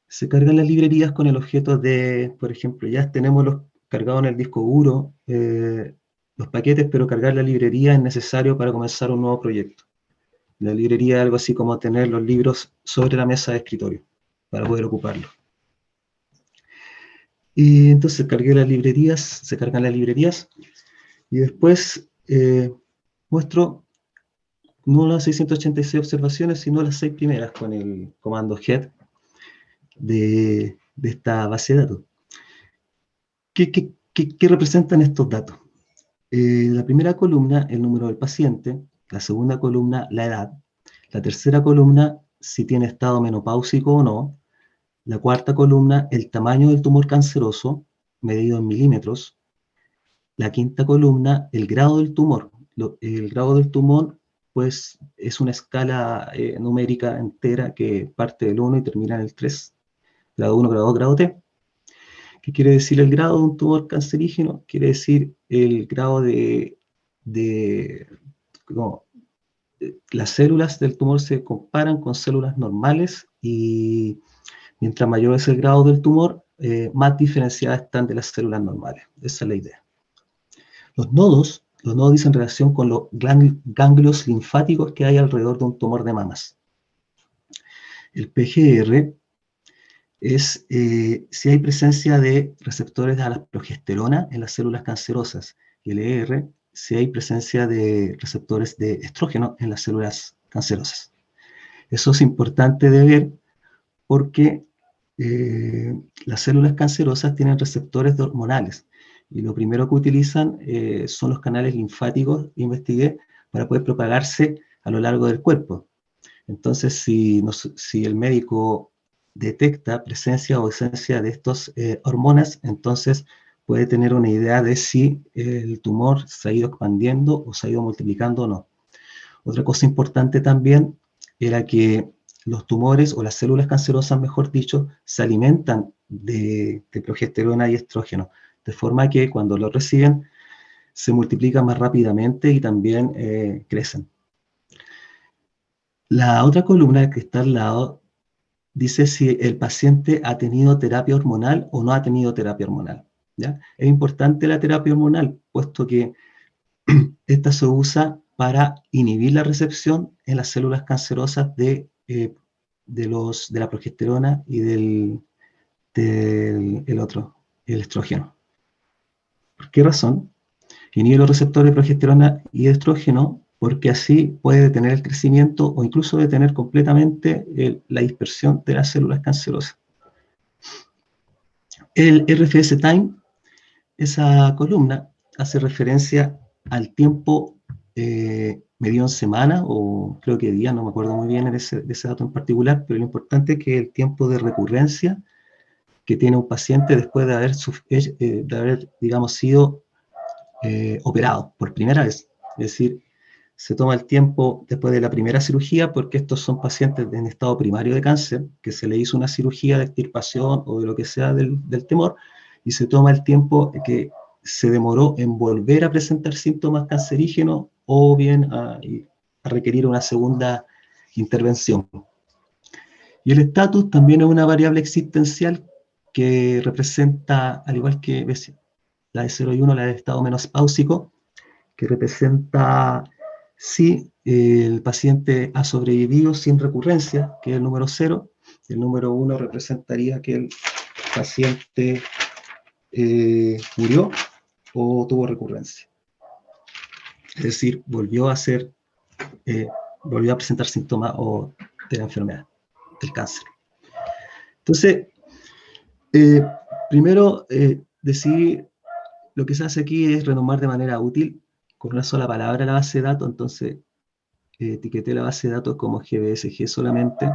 Se cargan las librerías con el objeto de, por ejemplo, ya tenemos los cargados en el disco duro, los paquetes, pero cargar la librería es necesario para comenzar un nuevo proyecto. La librería es algo así como tener los libros sobre la mesa de escritorio para poder ocuparlos. Y entonces cargué las librerías, se cargan las librerías, y después muestro no las 686 observaciones, sino las 6 primeras con el comando head de esta base de datos. ¿Qué representan estos datos? La primera columna, el número del paciente; la segunda columna, la edad; la tercera columna, si tiene estado menopáusico o no; la cuarta columna, el tamaño del tumor canceroso, medido en milímetros; la quinta columna, el grado del tumor. El grado del tumor, pues, es una escala numérica entera que parte del 1 y termina en el 3. Grado 1, grado 2, grado T. ¿Qué quiere decir el grado de un tumor cancerígeno? Quiere decir el grado no, las células del tumor se comparan con células normales, y mientras mayor es el grado del tumor, más diferenciadas están de las células normales. Esa es la idea. Los nodos dicen relación con los ganglios linfáticos que hay alrededor de un tumor de mamas. El PGR es si hay presencia de receptores a la progesterona en las células cancerosas, y el ER si hay presencia de receptores de estrógeno en las células cancerosas. Eso es importante de ver porque las células cancerosas tienen receptores hormonales y lo primero que utilizan son los canales linfáticos, investigué, para poder propagarse a lo largo del cuerpo. Entonces, si el médico detecta presencia o ausencia de estas hormonas, entonces puede tener una idea de si el tumor se ha ido expandiendo o se ha ido multiplicando o no. Otra cosa importante también era que los tumores o las células cancerosas, mejor dicho, se alimentan de progesterona y estrógeno, de forma que cuando lo reciben se multiplican más rápidamente y también crecen. La otra columna que está al lado dice si el paciente ha tenido terapia hormonal o no ha tenido terapia hormonal, ¿ya? Es importante la terapia hormonal, puesto que esta se usa para inhibir la recepción en las células cancerosas de la progesterona y del el estrógeno. ¿Por qué razón? Inhibe los receptores de progesterona y de estrógeno porque así puede detener el crecimiento o incluso detener completamente la dispersión de las células cancerosas. El RFS Time, esa columna, hace referencia al tiempo medido en semana, o creo que día, no me acuerdo muy bien de ese dato en particular, pero lo importante es que el tiempo de recurrencia que tiene un paciente después de haber digamos, sido operado por primera vez. Es decir, se toma el tiempo después de la primera cirugía, porque estos son pacientes en estado primario de cáncer, que se le hizo una cirugía de extirpación o de lo que sea del tumor, y se toma el tiempo que se demoró en volver a presentar síntomas cancerígenos o bien a requerir una segunda intervención. Y el estatus también es una variable existencial que representa, al igual que la de 0 y 1, la de estado menopáusico, que representa si el paciente ha sobrevivido sin recurrencia, que es el número 0. El número 1 representaría que el paciente murió o tuvo recurrencia. Es decir, volvió a presentar síntomas de la enfermedad, del cáncer. Entonces, primero, decidir, lo que se hace aquí es renomar de manera útil con una sola palabra la base de datos. Entonces etiqueté la base de datos como GBSG solamente,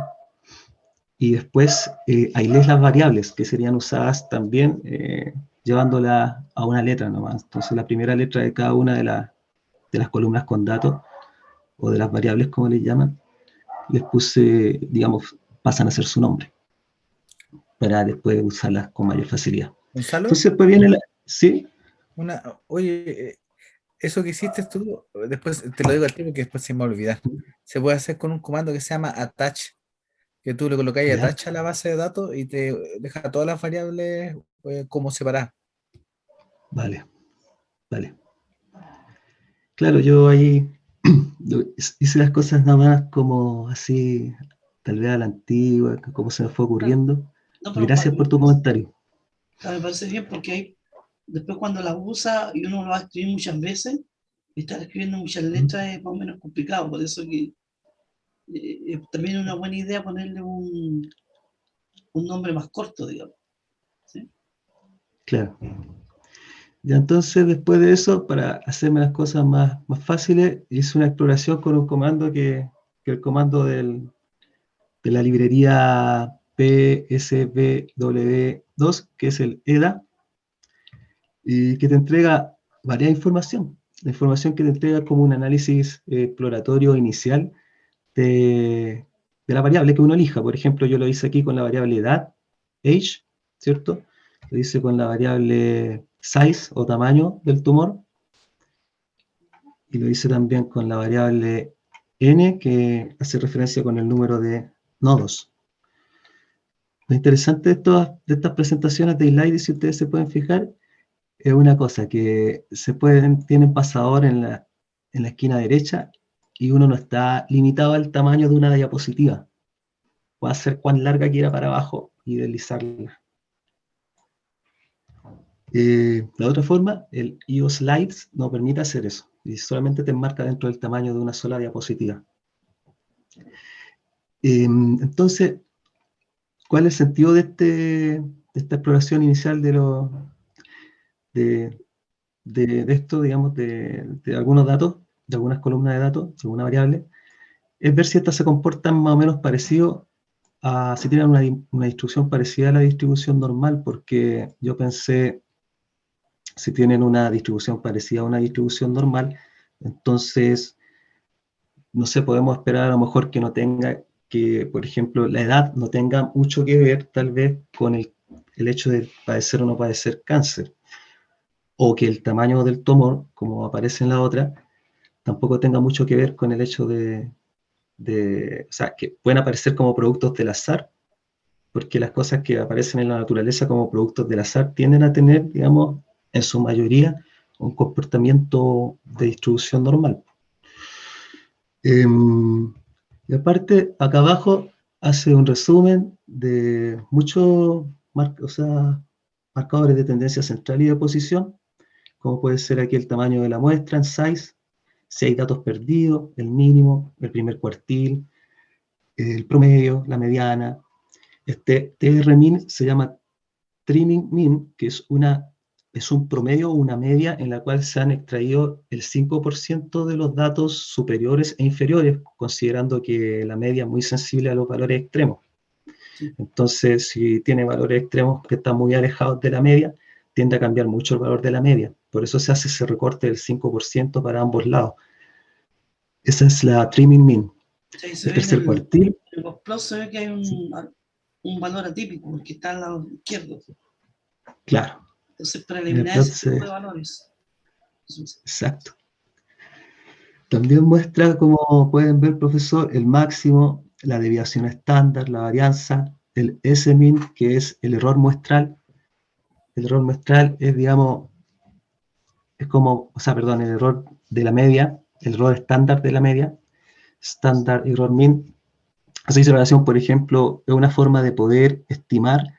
y después aislé las variables que serían usadas también llevándola a una letra nomás. Entonces la primera letra de cada una de las columnas con datos, o de las variables como les llaman, les puse, digamos, pasan a ser su nombre, para después usarlas con mayor facilidad. Gonzalo, Entonces después viene ¿sí? oye, eso que hiciste tú, después te lo digo a ti porque después se me va a olvidar. Se puede hacer con un comando que se llama attach, que tú le colocas ¿Ya? attach a la base de datos y te deja todas las variables como separadas. Vale, vale. Claro, yo ahí hice las cosas nada más como así, tal vez a la antigua, como se me fue ocurriendo. No, Y pero gracias por tu comentario. me parece bien porque hay, después cuando las usa y uno lo va a escribir muchas veces, estar escribiendo muchas letras es más o menos complicado, por eso que también es una buena idea ponerle un nombre más corto, digamos. ¿Sí? Claro. Y entonces, después de eso, para hacerme las cosas más fáciles, hice una exploración con un comando que el comando de la librería PSBW2, que es el EDA, y que te entrega varias información. La información que te entrega como un análisis exploratorio inicial de la variable que uno elija. Por ejemplo, yo lo hice aquí con la variable edad, age, ¿cierto? Lo hice con la variable size o tamaño del tumor, y lo hice también con la variable n, que hace referencia con el número de nodos. Lo interesante de estas presentaciones de slide, si ustedes se pueden fijar, es una cosa, que tienen pasador en la esquina derecha, y uno no está limitado al tamaño de una diapositiva. Puede hacer cuán larga quiera para abajo y deslizarla. La otra forma, el IO Slides, no permite hacer eso. y solamente te enmarca dentro del tamaño de una sola diapositiva. Entonces, ¿cuál es el sentido de esta exploración inicial de esto, digamos, de algunos datos, de algunas columnas de datos, de alguna variable? Es ver si estas se comportan más o menos parecido a, si tienen una distribución parecida a la distribución normal, porque yo pensé, si tienen una distribución parecida a una distribución normal, entonces, no sé, podemos esperar a lo mejor que no tenga, que por ejemplo la edad no tenga mucho que ver tal vez con el hecho de padecer o no padecer cáncer, o que el tamaño del tumor, como aparece en la otra, tampoco tenga mucho que ver con el hecho o sea, que pueden aparecer como productos del azar, porque las cosas que aparecen en la naturaleza como productos del azar tienden a tener, digamos, en su mayoría, un comportamiento de distribución normal. Y aparte, acá abajo hace un resumen de muchos marcadores de tendencia central y de posición, como puede ser aquí el tamaño de la muestra en size, si hay datos perdidos, el mínimo, el primer cuartil, el promedio, la mediana. Este TR-min se llama trimming mean, que es un promedio o una media en la cual se han extraído el 5% de los datos superiores e inferiores, considerando que la media es muy sensible a los valores extremos. Entonces, si tiene valores extremos que están muy alejados de la media, tiende a cambiar mucho el valor de la media. Por eso se hace ese recorte del 5% para ambos lados. Esa es la trimming mean. Sí, El tercer cuartil. En los plus se ve que hay un valor atípico, que está al lado izquierdo. Claro. Entonces, para eliminar ese tipo de valores. Exacto. También muestra, como pueden ver, profesor, el máximo, la desviación estándar, la varianza, el S-min, que es el error muestral. El error muestral es, digamos, el error de la media, el error estándar de la media, standard error mean. Esa observación, por ejemplo, es una forma de poder estimar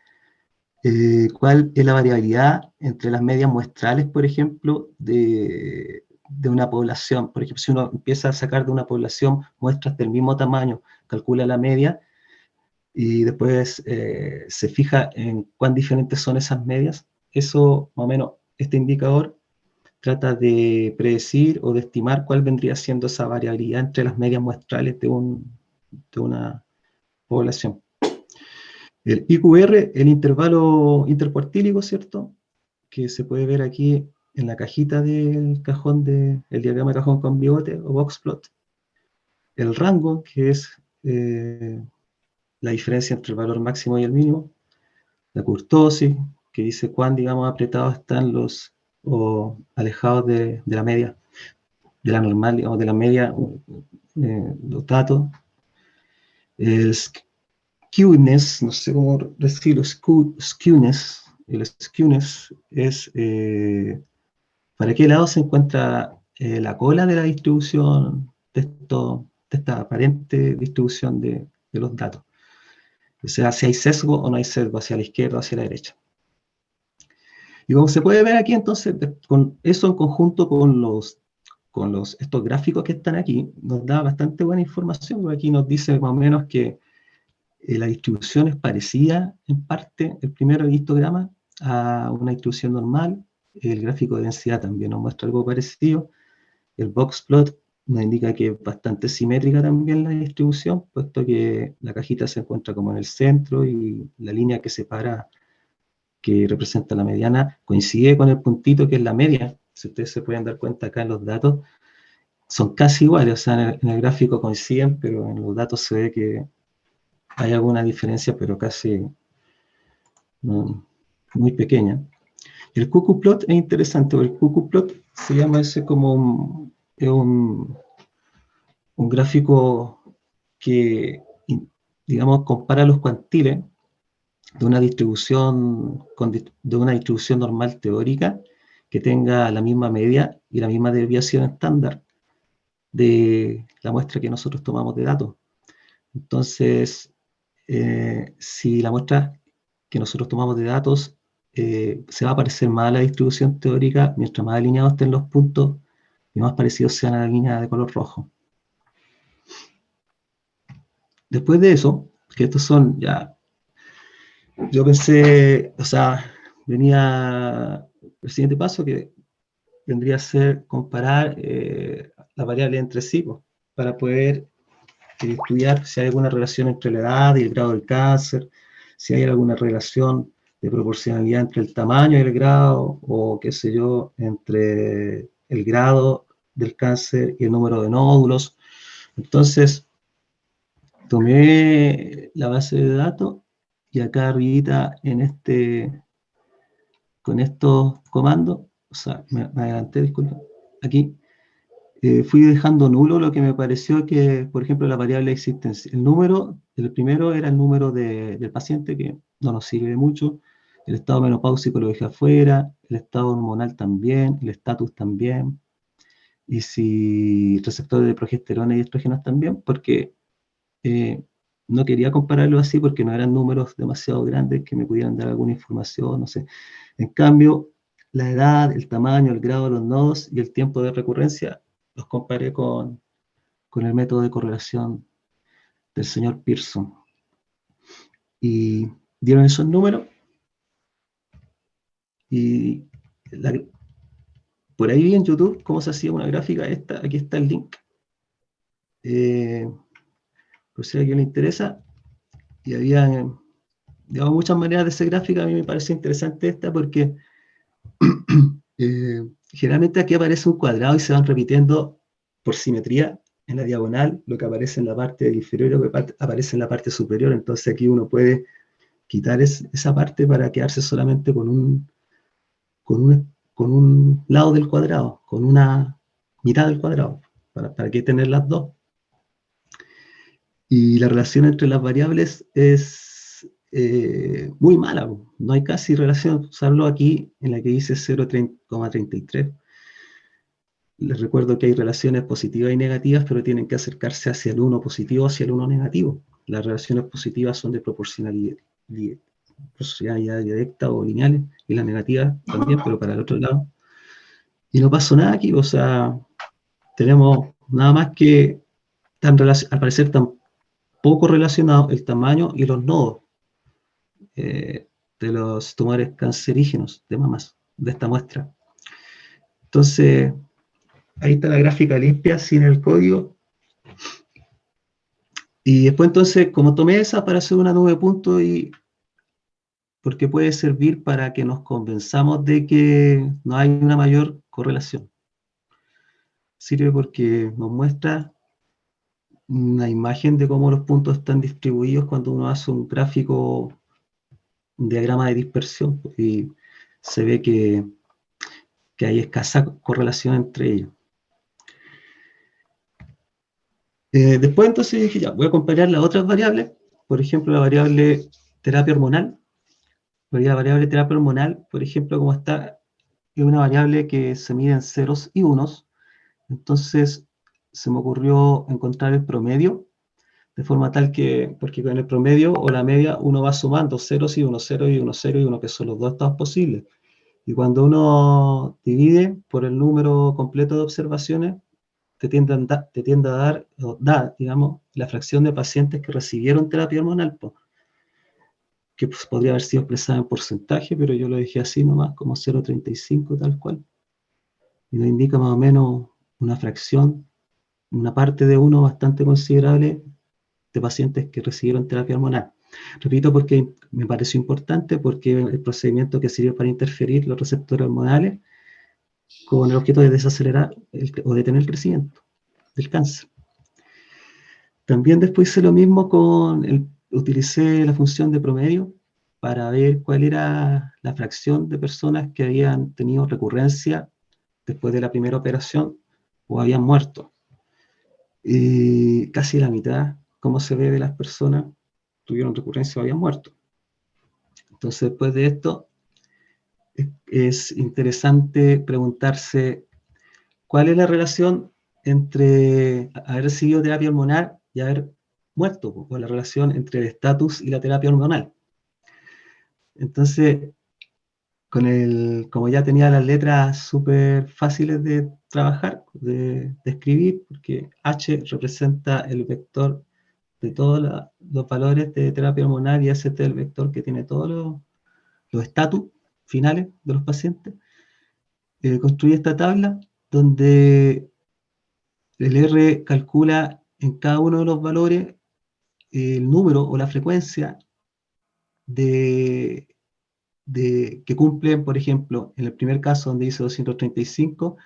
cuál es la variabilidad entre las medias muestrales, por ejemplo, de una población. Por ejemplo, si uno empieza a sacar de una población muestras del mismo tamaño, calcula la media y después se fija en cuán diferentes son esas medias, eso, más o menos, este indicador trata de predecir o de estimar cuál vendría siendo esa variabilidad entre las medias muestrales de una población. El IQR, el intervalo intercuartílico, ¿cierto? Que se puede ver aquí en la cajita del cajón, el diagrama de cajón con bigote o boxplot. El rango, que es la diferencia entre el valor máximo y el mínimo. La kurtosis, que dice cuán, digamos, apretados están o alejados de la media, de la normal, digamos, de la media, los datos. El skewness, no sé cómo decirlo, skewness, el skewness es para qué lado se encuentra la cola de la distribución de esta aparente distribución de los datos. O sea, si hay sesgo o no hay sesgo hacia la izquierda o hacia la derecha. Y como se puede ver aquí, entonces, con eso en conjunto con estos gráficos que están aquí, nos da bastante buena información, porque aquí nos dice más o menos que la distribución es parecida, en parte, el primer histograma, a una distribución normal. El gráfico de densidad también nos muestra algo parecido. El boxplot nos indica que es bastante simétrica también la distribución, puesto que la cajita se encuentra como en el centro y la línea que separa, que representa la mediana, coincide con el puntito que es la media. Si ustedes se pueden dar cuenta acá en los datos, son casi iguales, o sea, en el gráfico coinciden, pero en los datos se ve que hay alguna diferencia, pero casi muy pequeña. El cuckoo-plot es interesante, porque el cuckoo-plot se llama ese como un gráfico que, digamos, compara los cuantiles de una distribución normal teórica que tenga la misma media y la misma desviación estándar de la muestra que nosotros tomamos de datos. Entonces, si la muestra que nosotros tomamos de datos se va a parecer más a la distribución teórica, mientras más alineados estén los puntos y más parecidos sean a la línea de color rojo. Después de eso, que estos son ya, yo pensé, o sea, venía el siguiente paso que vendría a ser comparar las variables entre sí, pues, para poder estudiar si hay alguna relación entre la edad y el grado del cáncer, si hay alguna relación de proporcionalidad entre el tamaño y el grado, o qué sé yo, entre el grado del cáncer y el número de nódulos. Entonces, tomé la base de datos y acá arribita con estos comandos, o sea, me adelanté, disculpa, aquí, fui dejando nulo lo que me pareció que, por ejemplo, la variable existencia. El primero era el número del paciente, que no nos sirve mucho. El estado menopáusico lo dejé afuera, el estado hormonal también, el estatus también. Y si receptores de progesterona y estrógenos también, porque no quería compararlo así porque no eran números demasiado grandes que me pudieran dar alguna información, no sé. En cambio, la edad, el tamaño, el grado de los nodos y el tiempo de recurrencia los comparé con el método de correlación del señor Pearson. Y dieron esos números y por ahí vi en YouTube cómo se hacía una gráfica esta, aquí está el link. Por si a alguien le interesa, y había, digamos, muchas maneras de hacer gráfica. A mí me parece interesante esta porque generalmente aquí aparece un cuadrado y se van repitiendo por simetría en la diagonal lo que aparece en la parte inferior y lo que aparece en la parte superior. Entonces aquí uno puede quitar esa parte para quedarse solamente con un lado del cuadrado, con una mitad del cuadrado. ¿Para qué tener las dos? Y la relación entre las variables es muy mala. No hay casi relación, salvo aquí en la que dice 0,33. Les recuerdo que hay relaciones positivas y negativas, pero tienen que acercarse hacia el 1 positivo o hacia el 1 negativo. Las relaciones positivas son de proporcionalidad directa o lineales, y las negativas también, pero para el otro lado. Y no pasó nada aquí, o sea, tenemos nada más que al parecer tan poco relacionado el tamaño y los nodos de los tumores cancerígenos de mamas de esta muestra. Entonces, ahí está la gráfica limpia sin el código. Y después entonces, como tomé esa para hacer una nube de puntos, y porque puede servir para que nos convenzamos de que no hay una mayor correlación. Sirve porque nos muestra una imagen de cómo los puntos están distribuidos cuando uno hace un gráfico, un diagrama de dispersión, y se ve que hay escasa correlación entre ellos. Después entonces dije, ya, voy a comparar las otras variables, por ejemplo, la variable terapia hormonal. La variable terapia hormonal, por ejemplo, como está, es una variable que se mide en ceros y unos, entonces se me ocurrió encontrar el promedio, de forma tal que, porque con el promedio o la media uno va sumando ceros y unos, 0 y 1, 0 y 1, que son los dos estados posibles. Y cuando uno divide por el número completo de observaciones, te tiende a dar, o da, digamos, la fracción de pacientes que recibieron terapia hormonal, que pues, podría haber sido expresada en porcentaje, pero yo lo dejé así nomás, como 0,35 tal cual. Y nos indica más o menos una fracción, una parte de uno bastante considerable de pacientes que recibieron terapia hormonal. Repito porque me pareció importante, porque el procedimiento que sirve para interferir los receptores hormonales con el objeto de desacelerar o detener el crecimiento del cáncer. También después hice lo mismo utilicé la función de promedio para ver cuál era la fracción de personas que habían tenido recurrencia después de la primera operación o habían muerto. Y casi la mitad, como se ve, de las personas tuvieron recurrencia o habían muerto. Entonces, después de esto, es interesante preguntarse cuál es la relación entre haber recibido terapia hormonal y haber muerto, o la relación entre el estatus y la terapia hormonal. Entonces, como ya tenía las letras súper fáciles de trabajar, de escribir, porque H representa el vector de todos los valores de terapia hormonal y ST el vector que tiene todos los estatus finales de los pacientes. Construí esta tabla donde el R calcula en cada uno de los valores el número o la frecuencia de que cumplen, por ejemplo, en el primer caso donde dice 235,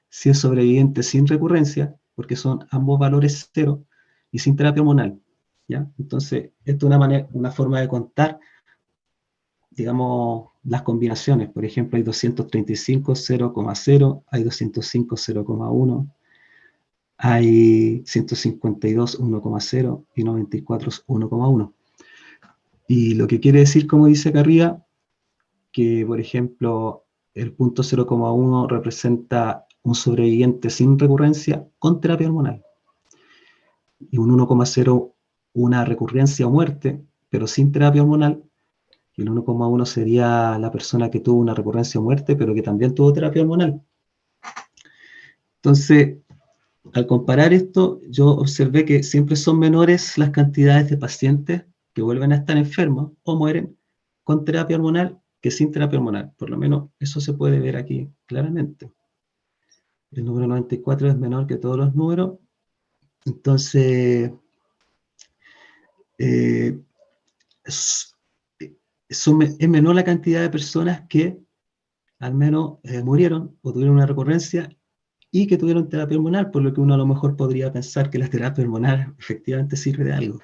si es sobreviviente sin recurrencia, porque son ambos valores cero, y sin terapia hormonal, ¿ya? Entonces, esto es una forma de contar, digamos, las combinaciones. Por ejemplo, hay 235 0,0, hay 205 0,1, hay 152 1,0 y 94 1,1. Y lo que quiere decir, como dice acá arriba, que, por ejemplo, el punto 0,1 representa un sobreviviente sin recurrencia con terapia hormonal. Y un 1,0 una recurrencia o muerte, pero sin terapia hormonal. Y el 1,1 sería la persona que tuvo una recurrencia o muerte, pero que también tuvo terapia hormonal. Entonces, al comparar esto, yo observé que siempre son menores las cantidades de pacientes que vuelven a estar enfermos o mueren con terapia hormonal que sin terapia hormonal. Por lo menos eso se puede ver aquí claramente. El número 94 es menor que todos los números. Entonces, es menor la cantidad de personas que al menos murieron o tuvieron una recurrencia y que tuvieron terapia hormonal, por lo que uno a lo mejor podría pensar que la terapia hormonal efectivamente sirve de algo.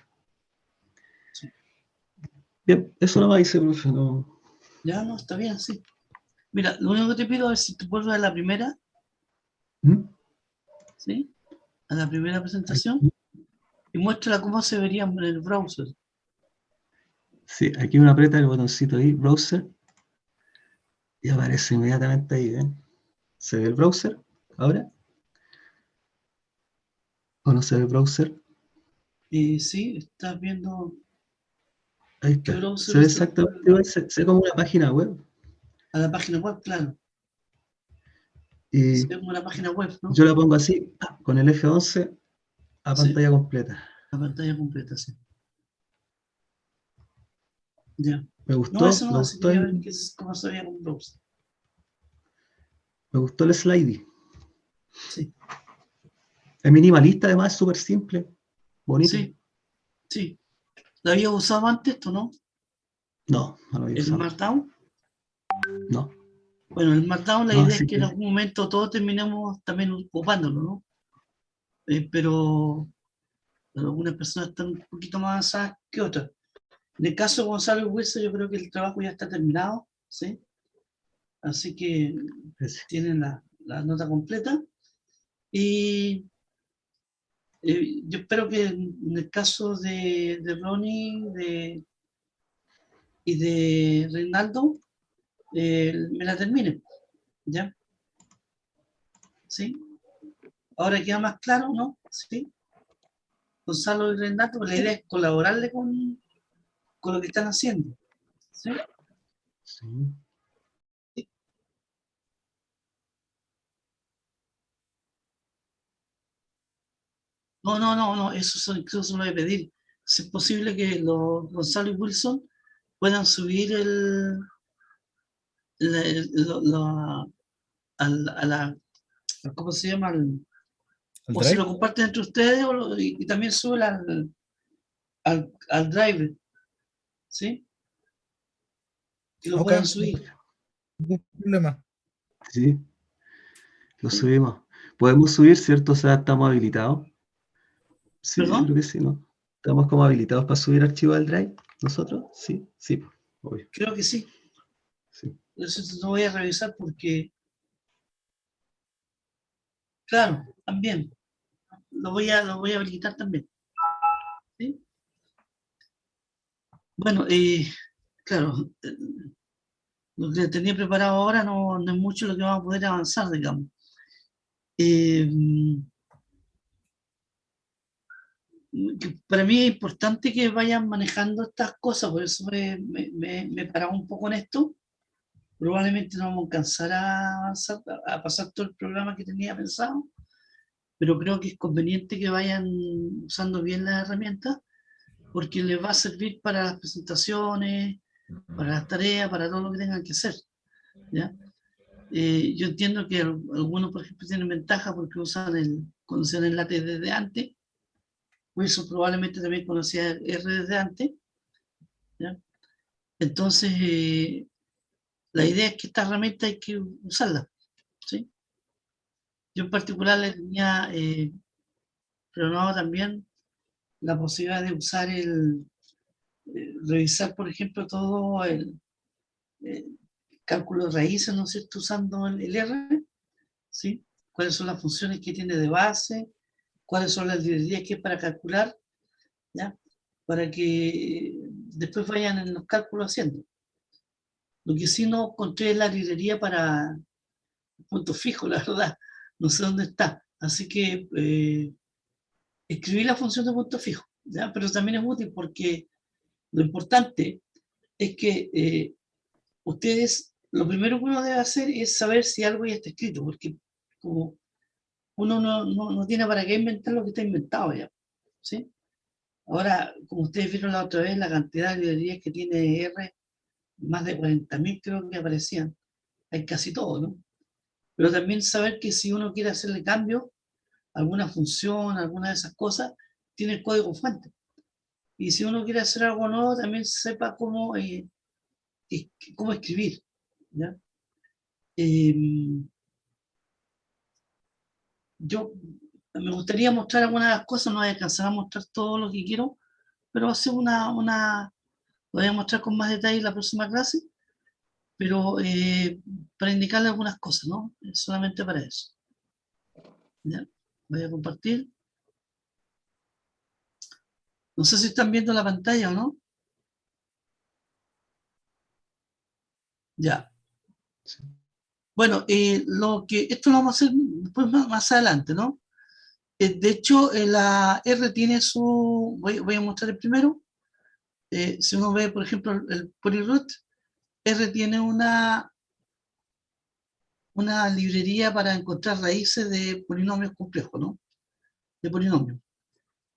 Sí. Bien, eso no va a decir, profe, no. Ya no, está bien, sí. Mira, lo único que te pido es si te vuelves a la primera, ¿Mm? ¿sí? A la primera presentación y muéstrala cómo se vería en el browser. Sí, aquí uno aprieta el botoncito ahí, browser, y aparece inmediatamente ahí, ¿ven? ¿Se ve el browser ahora? ¿O no se ve el browser? Y sí, estás viendo Ahí qué está. browser Se ve está exactamente igual, se ve como una página web. a la página web, claro. Y Se ve como una página web, ¿no? yo la pongo así, con el F11 a Sí, pantalla completa. la pantalla completa, sí. Ya. No, eso Me no, así gustó quería ver cómo se veía con browser. me gustó el slide. Sí, Es minimalista, además, súper simple, bonito. sí, sí. ¿La había usado antes, tú no? No, no lo había ¿El usado. Markdown? No, Bueno, el Markdown la no, idea es así que en que algún momento todos terminemos también ocupándolo, ¿no? Pero algunas personas están un poquito más avanzadas que otras. En el caso de Gonzalo Hueso, yo creo que el trabajo ya está terminado, ¿sí? Así que tienen la nota completa. Y yo espero que en el caso de Ronnie y de Reinaldo, me la terminen, ¿ya? ¿Sí? Ahora queda más claro, ¿no? ¿Sí? Gonzalo y Reinaldo, la idea es colaborarle con lo que están haciendo, ¿sí? sí. No, no, no, no, incluso se lo voy a pedir. Si es posible que los Gonzalo y Wilson puedan subir la, la- a la, ¿cómo se llama? ¿El O si lo drive? comparten entre ustedes y también suben al drive, ¿sí? Que lo Ok, puedan subir, ningún problema. Sí, lo ¿sí? subimos. ¿Podemos subir, cierto? O sea, ¿estamos habilitados? Sí, yo creo ¿Perdón? que sí, ¿no? ¿Estamos como habilitados para subir archivos al Drive? ¿Nosotros? Sí, sí, obvio. Creo que sí. Sí. Eso lo voy a revisar porque, claro, también. Lo voy a habilitar también, ¿sí? Bueno, claro, lo que tenía preparado ahora no es mucho lo que vamos a poder avanzar, digamos. Eh, para mí es importante que vayan manejando estas cosas, por eso me he parado un poco en esto, probablemente no vamos a alcanzar a avanzar, a pasar todo el programa que tenía pensado, pero creo que es conveniente que vayan usando bien las herramientas porque les va a servir para las presentaciones, para las tareas, para todo lo que tengan que hacer, ¿ya? Yo entiendo que algunos, por ejemplo, tienen ventaja porque conocían el látex desde antes, Wilson probablemente también conocía R desde antes, ¿ya? Entonces, la idea es que esta herramienta hay que usarla, ¿sí? Yo en particular le tenía programado también la posibilidad de usar revisar, por ejemplo, todo el cálculo de raíces, ¿no es cierto?, usando el R, ¿sí? Cuáles son las funciones que tiene de base, cuáles son las librerías que es para calcular, ¿ya? Para que después vayan en los cálculos haciendo. Lo que sí no encontré es la librería para puntos fijos, la verdad, no sé dónde está. Así que escribí la función de punto fijo, ¿ya? Pero también es útil porque lo importante es que ustedes, lo primero que uno debe hacer es saber si algo ya está escrito, porque como uno no tiene para qué inventar lo que está inventado ya, ¿sí? Ahora, como ustedes vieron la otra vez, la cantidad de librerías que tiene R, más de 40.000 creo que aparecían, hay casi todo, ¿no? Pero también saber que si uno quiere hacerle cambio, alguna función, alguna de esas cosas, tiene el código fuente. Y si uno quiere hacer algo nuevo, también sepa cómo escribir, ¿ya? Yo me gustaría mostrar algunas de las cosas, no voy a alcanzar a mostrar todo lo que quiero, pero va a ser lo voy a mostrar con más detalle en la próxima clase, pero para indicarle algunas cosas, ¿no? Solamente para eso. ¿Ya? Voy a compartir. No sé si están viendo la pantalla o no. Ya. Bueno, esto lo vamos a hacer después más adelante, ¿no? De hecho, la R tiene voy a mostrar el primero. Si uno ve, por ejemplo, el Polyroot, R tiene una librería para encontrar raíces de polinomios complejos, ¿no? De polinomios.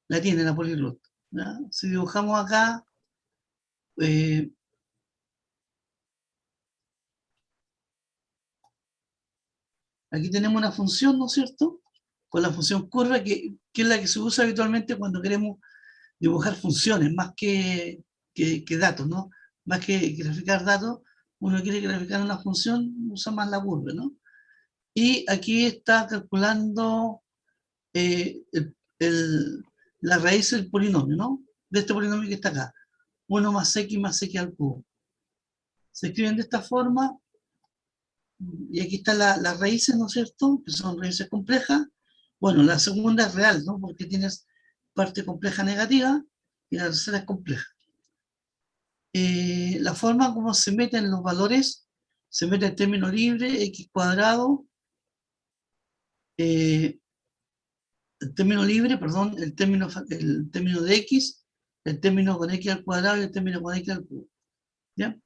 La tiene la Polyroot, ¿ya? Si dibujamos acá, aquí tenemos una función, ¿no es cierto? Con la función curva, que es la que se usa habitualmente cuando queremos dibujar funciones, más que datos, ¿no? Más que graficar datos, uno quiere graficar una función, usa más la curva, ¿no? Y aquí está calculando la raíz del polinomio, ¿no? De este polinomio que está acá. 1 más x al cubo. Se escriben de esta forma, y aquí están las raíces, ¿no es cierto? Que son raíces complejas. Bueno, la segunda es real, ¿no? Porque tienes parte compleja negativa y la tercera es compleja. La forma como se meten los valores, se mete el término libre, x cuadrado, el término libre, perdón, el término de x, el término con x al cuadrado y el término con x al cubo. ¿Ya?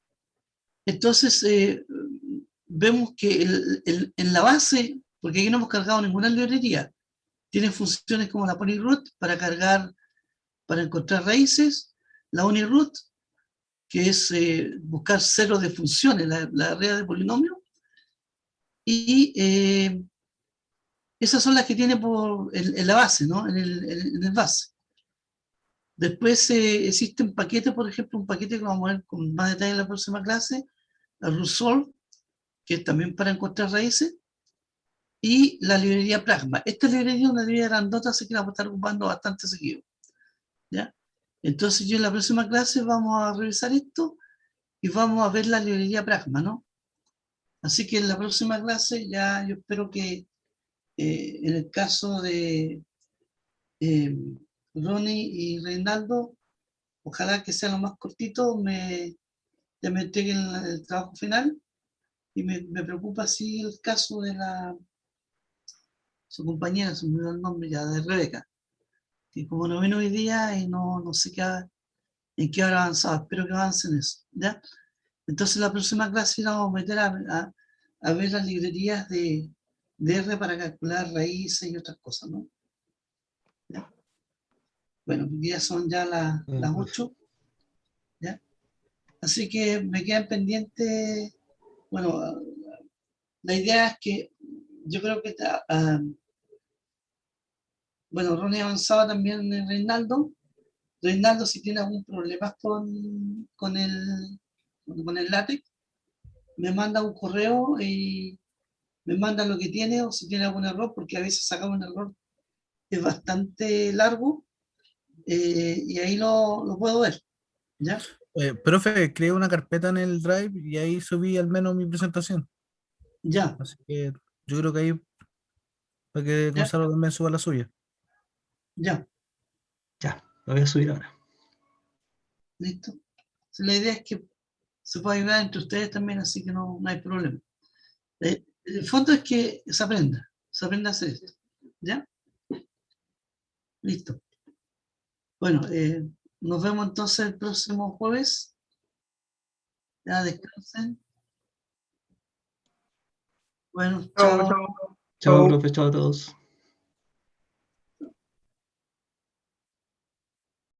Entonces, vemos que en la base, porque aquí no hemos cargado ninguna librería, tiene funciones como la polyroot para encontrar raíces, la uniroot, que es buscar ceros de funciones, la red de polinomios, y esas son las que tiene en la base, ¿no? En el base. Después existe un paquete, por ejemplo, un paquete que vamos a ver con más detalle en la próxima clase, la RUSOLVE, que es también para encontrar raíces, y la librería Pragma. Esta librería es una librería grandota, así que la vamos a estar ocupando bastante seguido, ¿ya? Entonces yo en la próxima clase vamos a revisar esto y vamos a ver la librería Pragma, ¿no? Así que en la próxima clase ya yo espero que en el caso de eh, Ronnie y Reinaldo, ojalá que sea lo más cortito, ya me entreguen el trabajo final, y me preocupa si el caso de su compañera, se me olvidó el nombre ya, de Rebeca, que como no vino hoy día y no sé en qué habrá avanzado, espero que avancen eso, ¿ya? Entonces la próxima clase nos vamos a meter a ver las librerías de R para calcular raíces y otras cosas, ¿no? ¿Ya? Bueno, ya son ya las 8, ¿ya? Así que me quedan pendientes, bueno, la idea es que yo creo que, bueno, Ronnie avanzaba también en Reinaldo. Reinaldo, si tiene algún problema con el látex, me manda un correo y me manda lo que tiene o si tiene algún error, porque a veces sacamos un error que es bastante largo y ahí lo puedo ver, ¿ya? Profe, creé una carpeta en el Drive y ahí subí al menos mi presentación. Ya, Así que yo creo que ahí para que ya, Gonzalo también suba la suya. ya, Ya, lo voy a subir ahora. listo. La idea es que se pueda ayudar entre ustedes también, así que no hay problema. El fondo es que se aprenda a hacer esto, ¿ya? Listo. Bueno, nos vemos entonces el próximo jueves. Ya descansen. Bueno, Chao, chao. chao. Chao, profe, chao a todos.